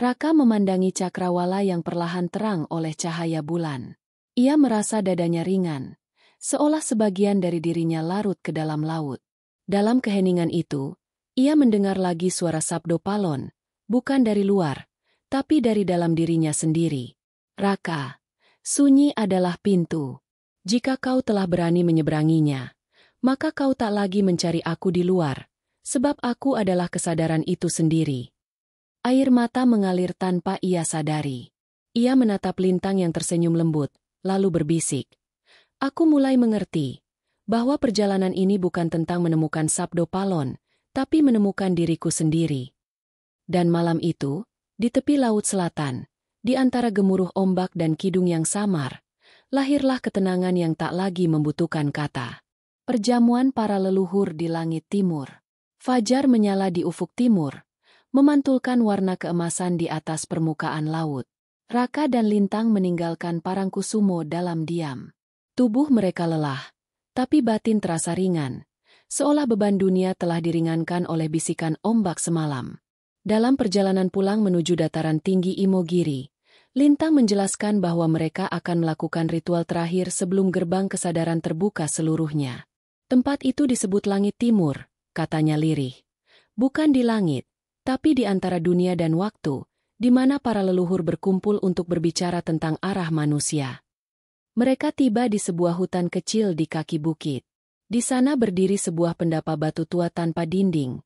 S1: Raka memandangi cakrawala yang perlahan terang oleh cahaya bulan. Ia merasa dadanya ringan, seolah sebagian dari dirinya larut ke dalam laut. Dalam keheningan itu, ia mendengar lagi suara Sabdo Palon, bukan dari luar, tapi dari dalam dirinya sendiri. Raka, sunyi adalah pintu. Jika kau telah berani menyeberanginya, maka kau tak lagi mencari aku di luar, sebab aku adalah kesadaran itu sendiri. Air mata mengalir tanpa ia sadari. Ia menatap Lintang yang tersenyum lembut, lalu berbisik. Aku mulai mengerti bahwa perjalanan ini bukan tentang menemukan Sabdo Palon, tapi menemukan diriku sendiri. Dan malam itu, di tepi laut selatan, di antara gemuruh ombak dan kidung yang samar, lahirlah ketenangan yang tak lagi membutuhkan kata. Perjamuan para leluhur di langit timur. Fajar menyala di ufuk timur, memantulkan warna keemasan di atas permukaan laut. Raka dan Lintang meninggalkan Parangkusumo dalam diam. Tubuh mereka lelah, tapi batin terasa ringan, seolah beban dunia telah diringankan oleh bisikan ombak semalam. Dalam perjalanan pulang menuju dataran tinggi Imogiri, Lintang menjelaskan bahwa mereka akan melakukan ritual terakhir sebelum gerbang kesadaran terbuka seluruhnya. Tempat itu disebut Langit Timur, katanya lirih. Bukan di langit, tapi di antara dunia dan waktu, di mana para leluhur berkumpul untuk berbicara tentang arah manusia. Mereka tiba di sebuah hutan kecil di kaki bukit. Di sana berdiri sebuah pendapa batu tua tanpa dinding,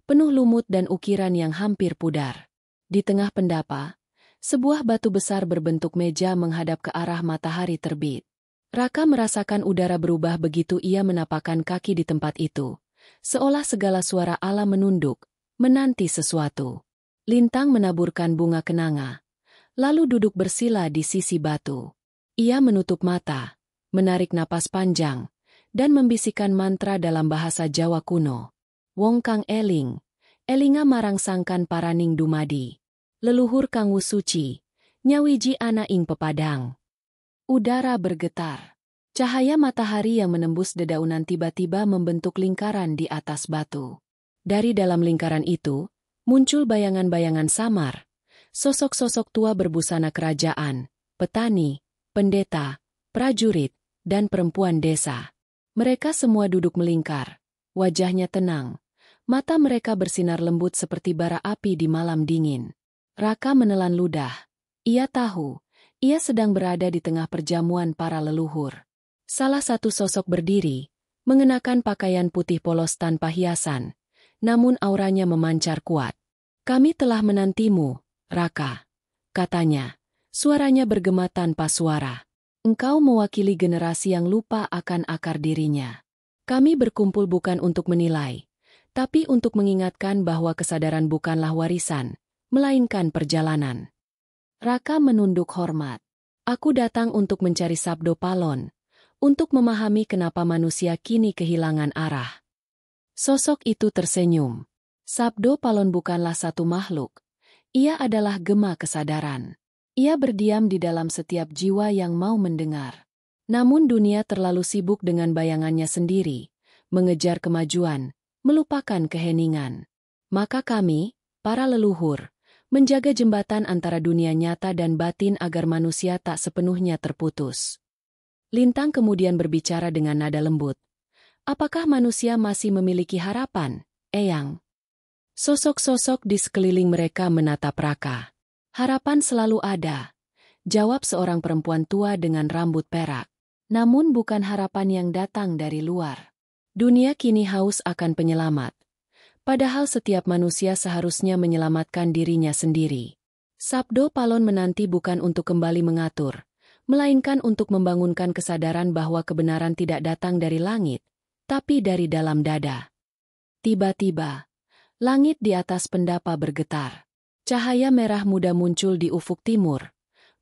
S1: penuh lumut dan ukiran yang hampir pudar. Di tengah pendapa, sebuah batu besar berbentuk meja menghadap ke arah matahari terbit. Raka merasakan udara berubah begitu ia menapakkan kaki di tempat itu, seolah segala suara alam menunduk, menanti sesuatu. Lintang menaburkan bunga kenanga, lalu duduk bersila di sisi batu. Ia menutup mata, menarik napas panjang, dan membisikkan mantra dalam bahasa Jawa kuno. Wong kang eling, elinga marang sangkan paraning dumadi. Leluhur kang suci, nyawiji ana ing pepadang. Udara bergetar. Cahaya matahari yang menembus dedaunan tiba-tiba membentuk lingkaran di atas batu. Dari dalam lingkaran itu, muncul bayangan-bayangan samar. Sosok-sosok tua berbusana kerajaan, petani, pendeta, prajurit, dan perempuan desa. Mereka semua duduk melingkar, wajahnya tenang. Mata mereka bersinar lembut seperti bara api di malam dingin. Raka menelan ludah. Ia tahu, ia sedang berada di tengah perjamuan para leluhur. Salah satu sosok berdiri, mengenakan pakaian putih polos tanpa hiasan, namun auranya memancar kuat. Kami telah menantimu, Raka, katanya. Suaranya bergema tanpa suara. Engkau mewakili generasi yang lupa akan akar dirinya. Kami berkumpul bukan untuk menilai, tapi untuk mengingatkan bahwa kesadaran bukanlah warisan, melainkan perjalanan. Raka menunduk hormat. Aku datang untuk mencari Sabdo Palon, untuk memahami kenapa manusia kini kehilangan arah. Sosok itu tersenyum. Sabdo Palon bukanlah satu makhluk. Ia adalah gema kesadaran. Ia berdiam di dalam setiap jiwa yang mau mendengar. Namun dunia terlalu sibuk dengan bayangannya sendiri, mengejar kemajuan, melupakan keheningan. Maka kami, para leluhur, menjaga jembatan antara dunia nyata dan batin agar manusia tak sepenuhnya terputus. Lintang kemudian berbicara dengan nada lembut. Apakah manusia masih memiliki harapan, Eyang? Sosok-sosok di sekeliling mereka menatap Raka. Harapan selalu ada, jawab seorang perempuan tua dengan rambut perak. Namun bukan harapan yang datang dari luar. Dunia kini haus akan penyelamat. Padahal setiap manusia seharusnya menyelamatkan dirinya sendiri. Sabdo Palon menanti bukan untuk kembali mengatur, melainkan untuk membangunkan kesadaran bahwa kebenaran tidak datang dari langit, tapi dari dalam dada. Tiba-tiba, langit di atas pendapa bergetar. Cahaya merah muda muncul di ufuk timur,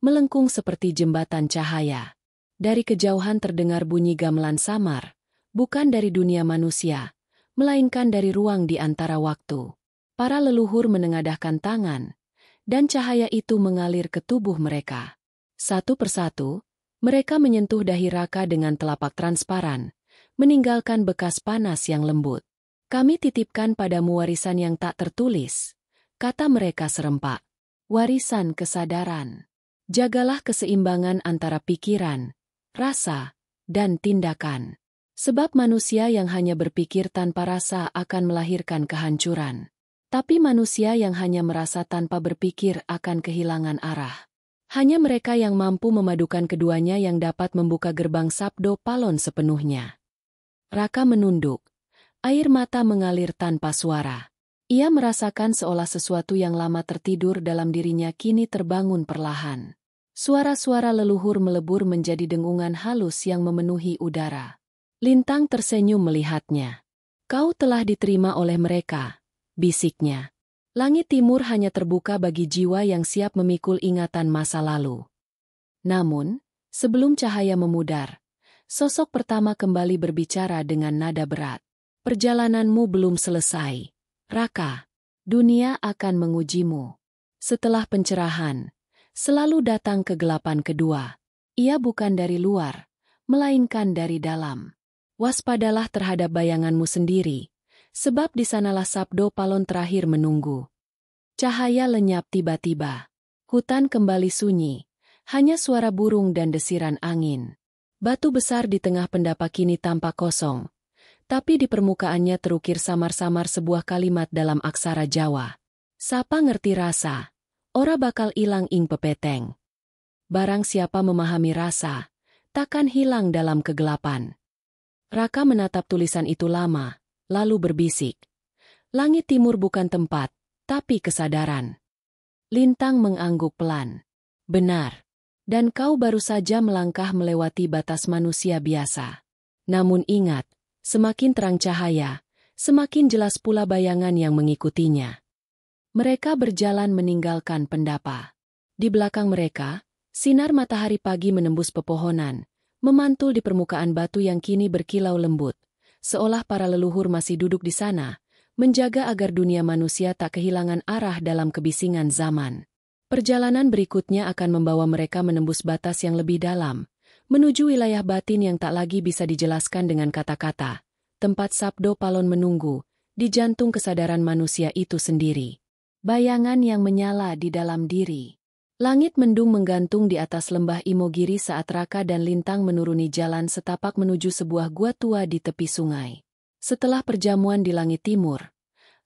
S1: melengkung seperti jembatan cahaya. Dari kejauhan terdengar bunyi gamelan samar, bukan dari dunia manusia, melainkan dari ruang di antara waktu. Para leluhur menengadahkan tangan, dan cahaya itu mengalir ke tubuh mereka. Satu persatu, mereka menyentuh dahi Raka dengan telapak transparan, meninggalkan bekas panas yang lembut. Kami titipkan padamu warisan yang tak tertulis, kata mereka serempak. Warisan kesadaran. Jagalah keseimbangan antara pikiran, rasa, dan tindakan. Sebab manusia yang hanya berpikir tanpa rasa akan melahirkan kehancuran. Tapi manusia yang hanya merasa tanpa berpikir akan kehilangan arah. Hanya mereka yang mampu memadukan keduanya yang dapat membuka gerbang Sabdo Palon sepenuhnya. Raka menunduk. Air mata mengalir tanpa suara. Ia merasakan seolah sesuatu yang lama tertidur dalam dirinya kini terbangun perlahan. Suara-suara leluhur melebur menjadi dengungan halus yang memenuhi udara. Lintang tersenyum melihatnya. Kau telah diterima oleh mereka, bisiknya. Langit timur hanya terbuka bagi jiwa yang siap memikul ingatan masa lalu. Namun, sebelum cahaya memudar, sosok pertama kembali berbicara dengan nada berat. Perjalananmu belum selesai. Raka, dunia akan mengujimu. Setelah pencerahan, selalu datang kegelapan kedua. Ia bukan dari luar, melainkan dari dalam. Waspadalah terhadap bayanganmu sendiri, sebab di sanalah Sabdo Palon terakhir menunggu. Cahaya lenyap tiba-tiba. Hutan kembali sunyi, hanya suara burung dan desiran angin. Batu besar di tengah pendapa kini tampak kosong. Tapi di permukaannya terukir samar-samar sebuah kalimat dalam aksara Jawa. Sapa ngerti rasa, ora bakal ilang ing pepeteng. Barang siapa memahami rasa, takkan hilang dalam kegelapan. Raka menatap tulisan itu lama, lalu berbisik. Langit timur bukan tempat, tapi kesadaran. Lintang mengangguk pelan. Benar. Dan kau baru saja melangkah melewati batas manusia biasa. Namun ingat, semakin terang cahaya, semakin jelas pula bayangan yang mengikutinya. Mereka berjalan meninggalkan pendapa. Di belakang mereka, sinar matahari pagi menembus pepohonan, memantul di permukaan batu yang kini berkilau lembut, seolah para leluhur masih duduk di sana, menjaga agar dunia manusia tak kehilangan arah dalam kebisingan zaman. Perjalanan berikutnya akan membawa mereka menembus batas yang lebih dalam, menuju wilayah batin yang tak lagi bisa dijelaskan dengan kata-kata, tempat Sabdo Palon menunggu, di jantung kesadaran manusia itu sendiri. Bayangan yang menyala di dalam diri. Langit mendung menggantung di atas lembah Imogiri saat Raka dan Lintang menuruni jalan setapak menuju sebuah gua tua di tepi sungai. Setelah perjamuan di langit timur,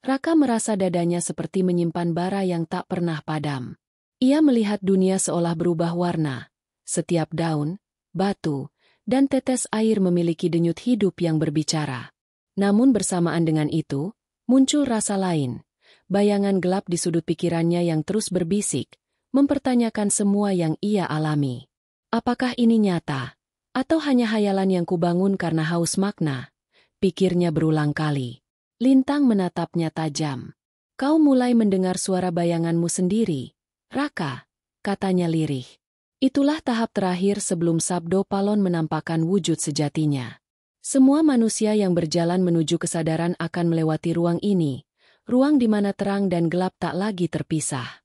S1: Raka merasa dadanya seperti menyimpan bara yang tak pernah padam. Ia melihat dunia seolah berubah warna. Setiap daun, batu, dan tetes air memiliki denyut hidup yang berbicara. Namun bersamaan dengan itu, muncul rasa lain. Bayangan gelap di sudut pikirannya yang terus berbisik, mempertanyakan semua yang ia alami. Apakah ini nyata? Atau hanya hayalan yang kubangun karena haus makna? Pikirnya berulang kali. Lintang menatapnya tajam. Kau mulai mendengar suara bayanganmu sendiri, Raka, katanya lirih. Itulah tahap terakhir sebelum Sabdo Palon menampakkan wujud sejatinya. Semua manusia yang berjalan menuju kesadaran akan melewati ruang ini, ruang di mana terang dan gelap tak lagi terpisah.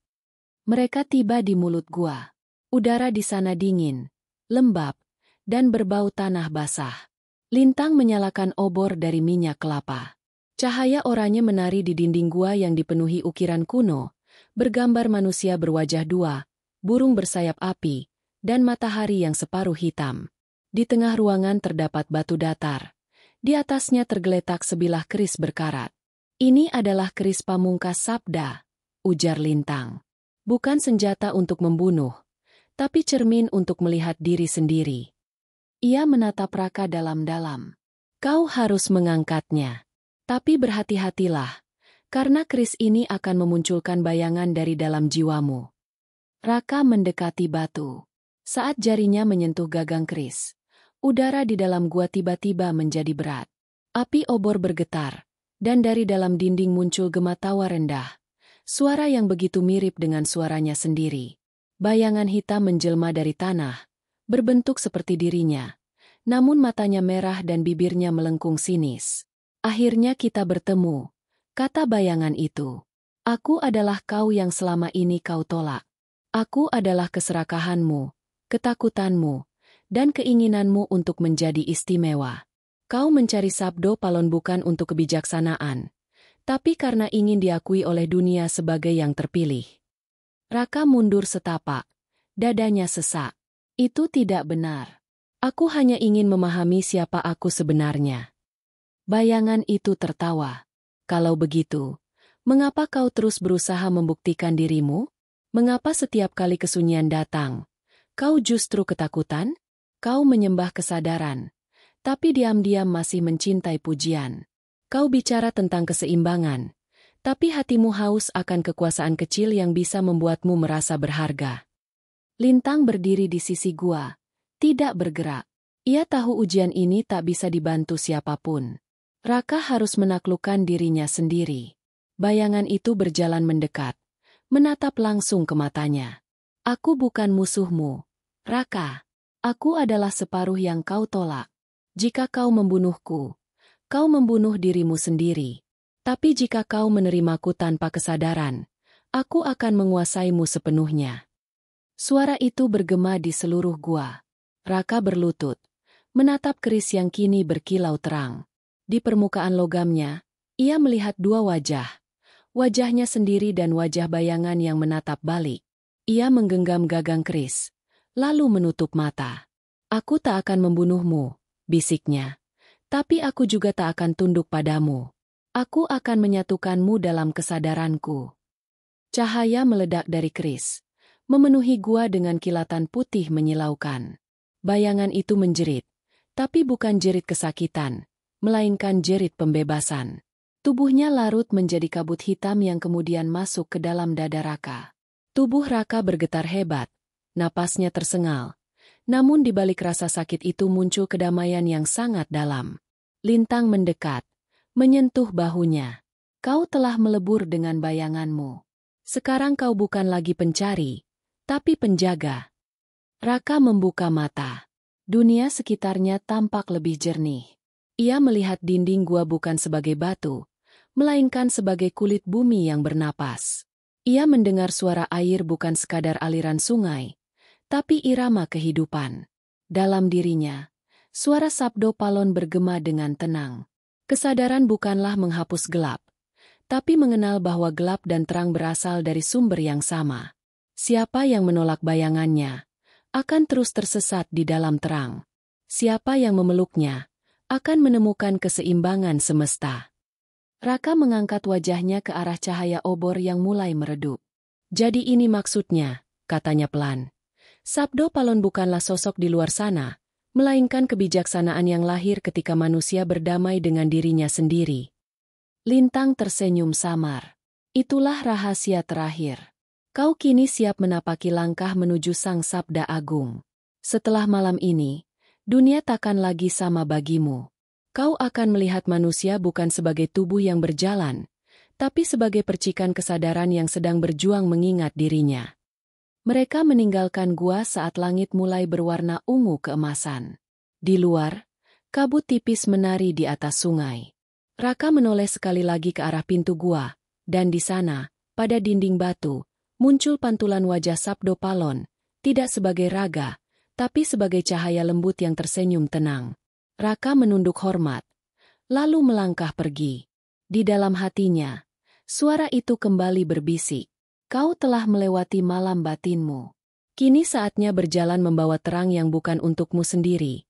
S1: Mereka tiba di mulut gua. Udara di sana dingin, lembab, dan berbau tanah basah. Lintang menyalakan obor dari minyak kelapa. Cahaya oranye menari di dinding gua yang dipenuhi ukiran kuno, bergambar manusia berwajah dua, burung bersayap api, dan matahari yang separuh hitam. Di tengah ruangan terdapat batu datar. Di atasnya tergeletak sebilah keris berkarat. Ini adalah keris pamungkas sabda, ujar Lintang. Bukan senjata untuk membunuh, tapi cermin untuk melihat diri sendiri. Ia menatap Raka dalam-dalam. Kau harus mengangkatnya. Tapi berhati-hatilah, karena keris ini akan memunculkan bayangan dari dalam jiwamu. Raka mendekati batu. Saat jarinya menyentuh gagang keris, udara di dalam gua tiba-tiba menjadi berat. Api obor bergetar, dan dari dalam dinding muncul gema tawa rendah. Suara yang begitu mirip dengan suaranya sendiri. Bayangan hitam menjelma dari tanah, berbentuk seperti dirinya. Namun matanya merah dan bibirnya melengkung sinis. Akhirnya kita bertemu, kata bayangan itu. Aku adalah kau yang selama ini kau tolak. Aku adalah keserakahanmu, ketakutanmu, dan keinginanmu untuk menjadi istimewa. Kau mencari Sabdo Palon bukan untuk kebijaksanaan, tapi karena ingin diakui oleh dunia sebagai yang terpilih. Raka mundur setapak. Dadanya sesak. Itu tidak benar. Aku hanya ingin memahami siapa aku sebenarnya. Bayangan itu tertawa. Kalau begitu, mengapa kau terus berusaha membuktikan dirimu? Mengapa setiap kali kesunyian datang, kau justru ketakutan? Kau menyembah kesadaran, tapi diam-diam masih mencintai pujian. Kau bicara tentang keseimbangan, tapi hatimu haus akan kekuasaan kecil yang bisa membuatmu merasa berharga. Lintang berdiri di sisi gua, tidak bergerak. Ia tahu ujian ini tak bisa dibantu siapapun. Raka harus menaklukkan dirinya sendiri. Bayangan itu berjalan mendekat, menatap langsung ke matanya. Aku bukan musuhmu, Raka. Aku adalah separuh yang kau tolak. Jika kau membunuhku, kau membunuh dirimu sendiri. Tapi jika kau menerimaku tanpa kesadaran, aku akan menguasaimu sepenuhnya. Suara itu bergema di seluruh gua. Raka berlutut, menatap keris yang kini berkilau terang. Di permukaan logamnya, ia melihat dua wajah. Wajahnya sendiri dan wajah bayangan yang menatap balik. Ia menggenggam gagang keris, lalu menutup mata. Aku tak akan membunuhmu, bisiknya. Tapi aku juga tak akan tunduk padamu. Aku akan menyatukanmu dalam kesadaranku. Cahaya meledak dari keris, memenuhi gua dengan kilatan putih menyilaukan. Bayangan itu menjerit, tapi bukan jerit kesakitan, melainkan jerit pembebasan. Tubuhnya larut menjadi kabut hitam yang kemudian masuk ke dalam dada Raka. Tubuh Raka bergetar hebat, napasnya tersengal. Namun di balik rasa sakit itu muncul kedamaian yang sangat dalam. Lintang mendekat, menyentuh bahunya. Kau telah melebur dengan bayanganmu. Sekarang kau bukan lagi pencari, tapi penjaga. Raka membuka mata. Dunia sekitarnya tampak lebih jernih. Ia melihat dinding gua bukan sebagai batu, melainkan sebagai kulit bumi yang bernapas. Ia mendengar suara air bukan sekadar aliran sungai, tapi irama kehidupan. Dalam dirinya, suara Sabdo Palon bergema dengan tenang. Kesadaran bukanlah menghapus gelap, tapi mengenal bahwa gelap dan terang berasal dari sumber yang sama. Siapa yang menolak bayangannya, akan terus tersesat di dalam terang. Siapa yang memeluknya, akan menemukan keseimbangan semesta. Raka mengangkat wajahnya ke arah cahaya obor yang mulai meredup. Jadi ini maksudnya, katanya pelan. Sabdo Palon bukanlah sosok di luar sana, melainkan kebijaksanaan yang lahir ketika manusia berdamai dengan dirinya sendiri. Lintang tersenyum samar. Itulah rahasia terakhir. Kau kini siap menapaki langkah menuju Sang Sabda Agung. Setelah malam ini, dunia takkan lagi sama bagimu. Kau akan melihat manusia bukan sebagai tubuh yang berjalan, tapi sebagai percikan kesadaran yang sedang berjuang mengingat dirinya. Mereka meninggalkan gua saat langit mulai berwarna ungu keemasan. Di luar, kabut tipis menari di atas sungai. Raka menoleh sekali lagi ke arah pintu gua, dan di sana, pada dinding batu, muncul pantulan wajah Sabdo Palon, tidak sebagai raga, tapi sebagai cahaya lembut yang tersenyum tenang. Raka menunduk hormat, lalu melangkah pergi. Di dalam hatinya, suara itu kembali berbisik. Kau telah melewati malam batinmu. Kini saatnya berjalan membawa terang yang bukan untukmu sendiri,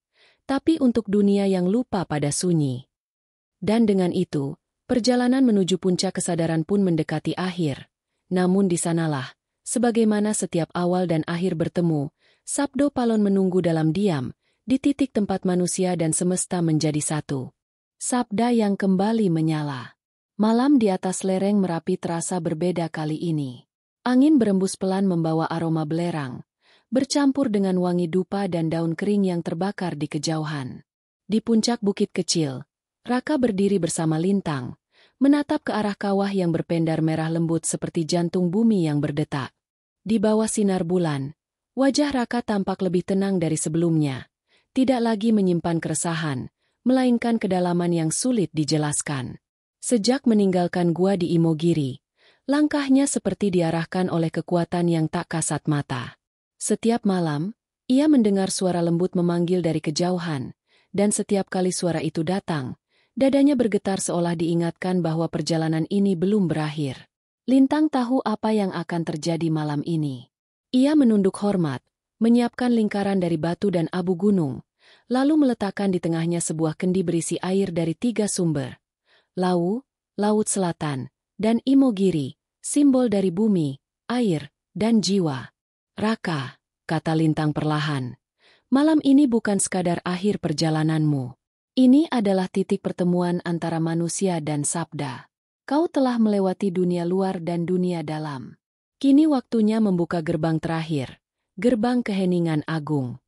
S1: tapi untuk dunia yang lupa pada sunyi. Dan dengan itu, perjalanan menuju puncak kesadaran pun mendekati akhir. Namun di sanalah, sebagaimana setiap awal dan akhir bertemu, Sabdo Palon menunggu dalam diam, di titik tempat manusia dan semesta menjadi satu. Sabda yang kembali menyala. Malam di atas lereng Merapi terasa berbeda kali ini. Angin berembus pelan membawa aroma belerang, bercampur dengan wangi dupa dan daun kering yang terbakar di kejauhan. Di puncak bukit kecil, Raka berdiri bersama Lintang, menatap ke arah kawah yang berpendar merah lembut seperti jantung bumi yang berdetak. Di bawah sinar bulan, wajah Raka tampak lebih tenang dari sebelumnya. Tidak lagi menyimpan keresahan, melainkan kedalaman yang sulit dijelaskan. Sejak meninggalkan gua di Imogiri, langkahnya seperti diarahkan oleh kekuatan yang tak kasat mata. Setiap malam, ia mendengar suara lembut memanggil dari kejauhan, dan setiap kali suara itu datang, dadanya bergetar seolah diingatkan bahwa perjalanan ini belum berakhir. Lintang tahu apa yang akan terjadi malam ini. Ia menunduk hormat, menyiapkan lingkaran dari batu dan abu gunung, lalu meletakkan di tengahnya sebuah kendi berisi air dari 3 sumber. Lawu, Laut Selatan, dan Imogiri, simbol dari bumi, air, dan jiwa. Raka, kata Lintang perlahan, malam ini bukan sekadar akhir perjalananmu. Ini adalah titik pertemuan antara manusia dan sabda. Kau telah melewati dunia luar dan dunia dalam. Kini waktunya membuka gerbang terakhir, gerbang keheningan agung.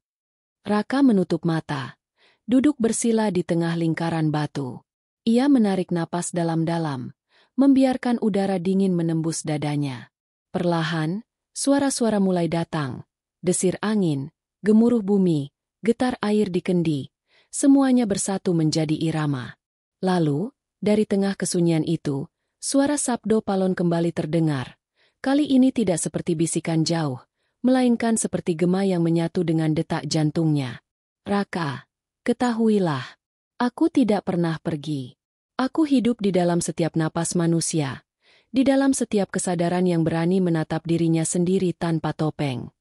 S1: Raka menutup mata, duduk bersila di tengah lingkaran batu. Ia menarik napas dalam-dalam, membiarkan udara dingin menembus dadanya. Perlahan, suara-suara mulai datang, desir angin, gemuruh bumi, getar air di kendi, semuanya bersatu menjadi irama. Lalu, dari tengah kesunyian itu, suara Sabdo Palon kembali terdengar. Kali ini tidak seperti bisikan jauh, melainkan seperti gema yang menyatu dengan detak jantungnya. Raka, ketahuilah, aku tidak pernah pergi. Aku hidup di dalam setiap napas manusia, di dalam setiap kesadaran yang berani menatap dirinya sendiri tanpa topeng.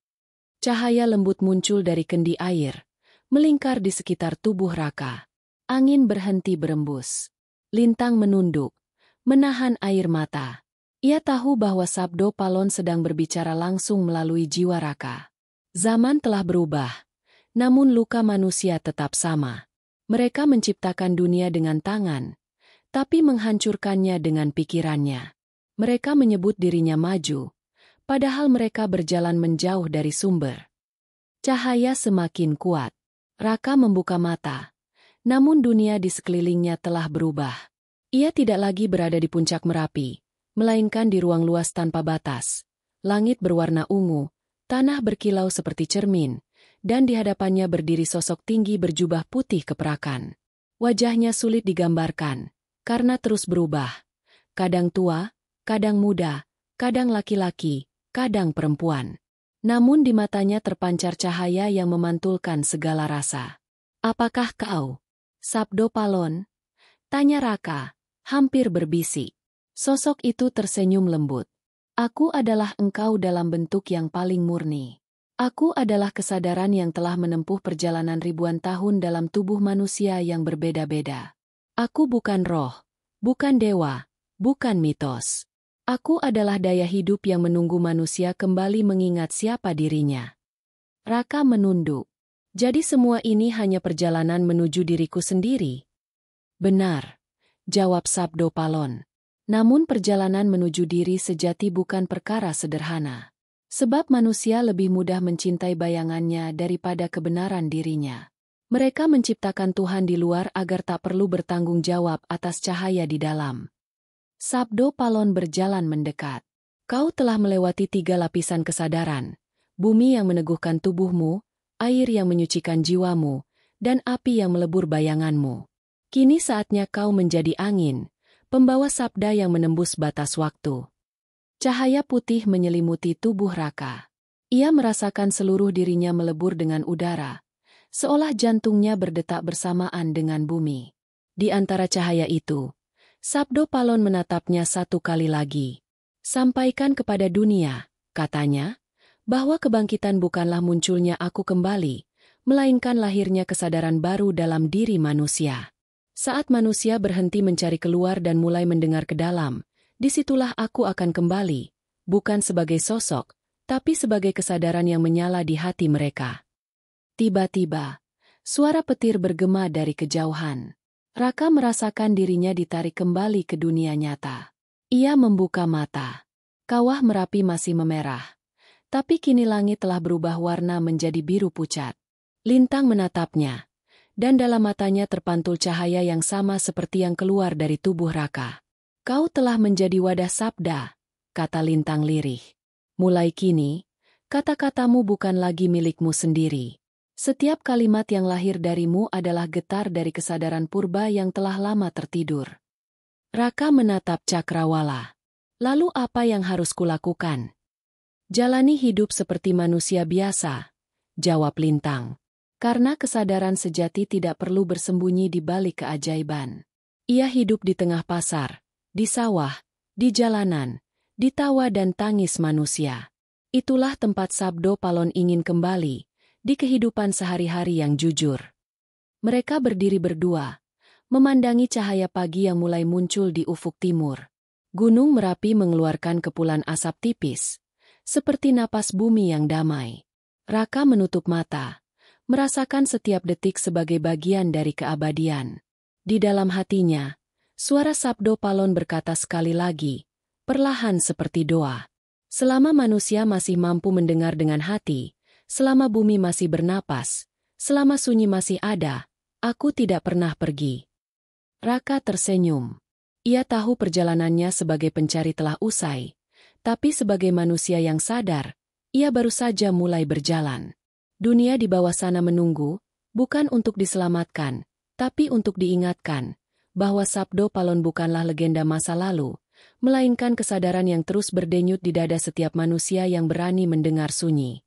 S1: Cahaya lembut muncul dari kendi air, melingkar di sekitar tubuh Raka. Angin berhenti berembus. Lintang menunduk, menahan air mata. Ia tahu bahwa Sabdo Palon sedang berbicara langsung melalui jiwa Raka. Zaman telah berubah, namun luka manusia tetap sama. Mereka menciptakan dunia dengan tangan, tapi menghancurkannya dengan pikirannya. Mereka menyebut dirinya maju, padahal mereka berjalan menjauh dari sumber. Cahaya semakin kuat. Raka membuka mata, namun dunia di sekelilingnya telah berubah. Ia tidak lagi berada di puncak Merapi, melainkan di ruang luas tanpa batas. Langit berwarna ungu, tanah berkilau seperti cermin, dan di hadapannya berdiri sosok tinggi berjubah putih keperakan. Wajahnya sulit digambarkan, karena terus berubah. Kadang tua, kadang muda, kadang laki-laki, kadang perempuan. Namun di matanya terpancar cahaya yang memantulkan segala rasa. Apakah kau? Sabdo Palon? Tanya Raka, hampir berbisik. Sosok itu tersenyum lembut. Aku adalah engkau dalam bentuk yang paling murni. Aku adalah kesadaran yang telah menempuh perjalanan ribuan tahun dalam tubuh manusia yang berbeda-beda. Aku bukan roh, bukan dewa, bukan mitos. Aku adalah daya hidup yang menunggu manusia kembali mengingat siapa dirinya. Raka menunduk. Jadi semua ini hanya perjalanan menuju diriku sendiri? Benar, jawab Sabdo Palon. Namun perjalanan menuju diri sejati bukan perkara sederhana. Sebab manusia lebih mudah mencintai bayangannya daripada kebenaran dirinya. Mereka menciptakan Tuhan di luar agar tak perlu bertanggung jawab atas cahaya di dalam. Sabdo Palon berjalan mendekat. Kau telah melewati 3 lapisan kesadaran, bumi yang meneguhkan tubuhmu, air yang menyucikan jiwamu, dan api yang melebur bayanganmu. Kini saatnya kau menjadi angin, pembawa sabda yang menembus batas waktu. Cahaya putih menyelimuti tubuh Raka. Ia merasakan seluruh dirinya melebur dengan udara, seolah jantungnya berdetak bersamaan dengan bumi. Di antara cahaya itu, Sabdo Palon menatapnya satu kali lagi. Sampaikan kepada dunia, katanya, bahwa kebangkitan bukanlah munculnya aku kembali, melainkan lahirnya kesadaran baru dalam diri manusia. Saat manusia berhenti mencari keluar dan mulai mendengar ke dalam, disitulah aku akan kembali, bukan sebagai sosok, tapi sebagai kesadaran yang menyala di hati mereka. Tiba-tiba, suara petir bergema dari kejauhan. Raka merasakan dirinya ditarik kembali ke dunia nyata. Ia membuka mata. Kawah Merapi masih memerah. Tapi kini langit telah berubah warna menjadi biru pucat. Lintang menatapnya, dan dalam matanya terpantul cahaya yang sama seperti yang keluar dari tubuh Raka. Kau telah menjadi wadah sabda, kata Lintang lirih. Mulai kini, kata-katamu bukan lagi milikmu sendiri. Setiap kalimat yang lahir darimu adalah getar dari kesadaran purba yang telah lama tertidur. Raka menatap Cakrawala. Lalu apa yang harus kulakukan? Jalani hidup seperti manusia biasa, jawab Lintang. Karena kesadaran sejati tidak perlu bersembunyi di balik keajaiban. Ia hidup di tengah pasar, di sawah, di jalanan, di tawa dan tangis manusia. Itulah tempat Sabdo Palon ingin kembali, di kehidupan sehari-hari yang jujur. Mereka berdiri berdua, memandangi cahaya pagi yang mulai muncul di ufuk timur. Gunung Merapi mengeluarkan kepulan asap tipis, seperti napas bumi yang damai. Raka menutup mata, merasakan setiap detik sebagai bagian dari keabadian. Di dalam hatinya, suara Sabdo Palon berkata sekali lagi, perlahan seperti doa. Selama manusia masih mampu mendengar dengan hati, selama bumi masih bernapas, selama sunyi masih ada, aku tidak pernah pergi. Raka tersenyum. Ia tahu perjalanannya sebagai pencari telah usai, tapi sebagai manusia yang sadar, ia baru saja mulai berjalan. Dunia di bawah sana menunggu, bukan untuk diselamatkan, tapi untuk diingatkan, bahwa Sabdo Palon bukanlah legenda masa lalu, melainkan kesadaran yang terus berdenyut di dada setiap manusia yang berani mendengar sunyi.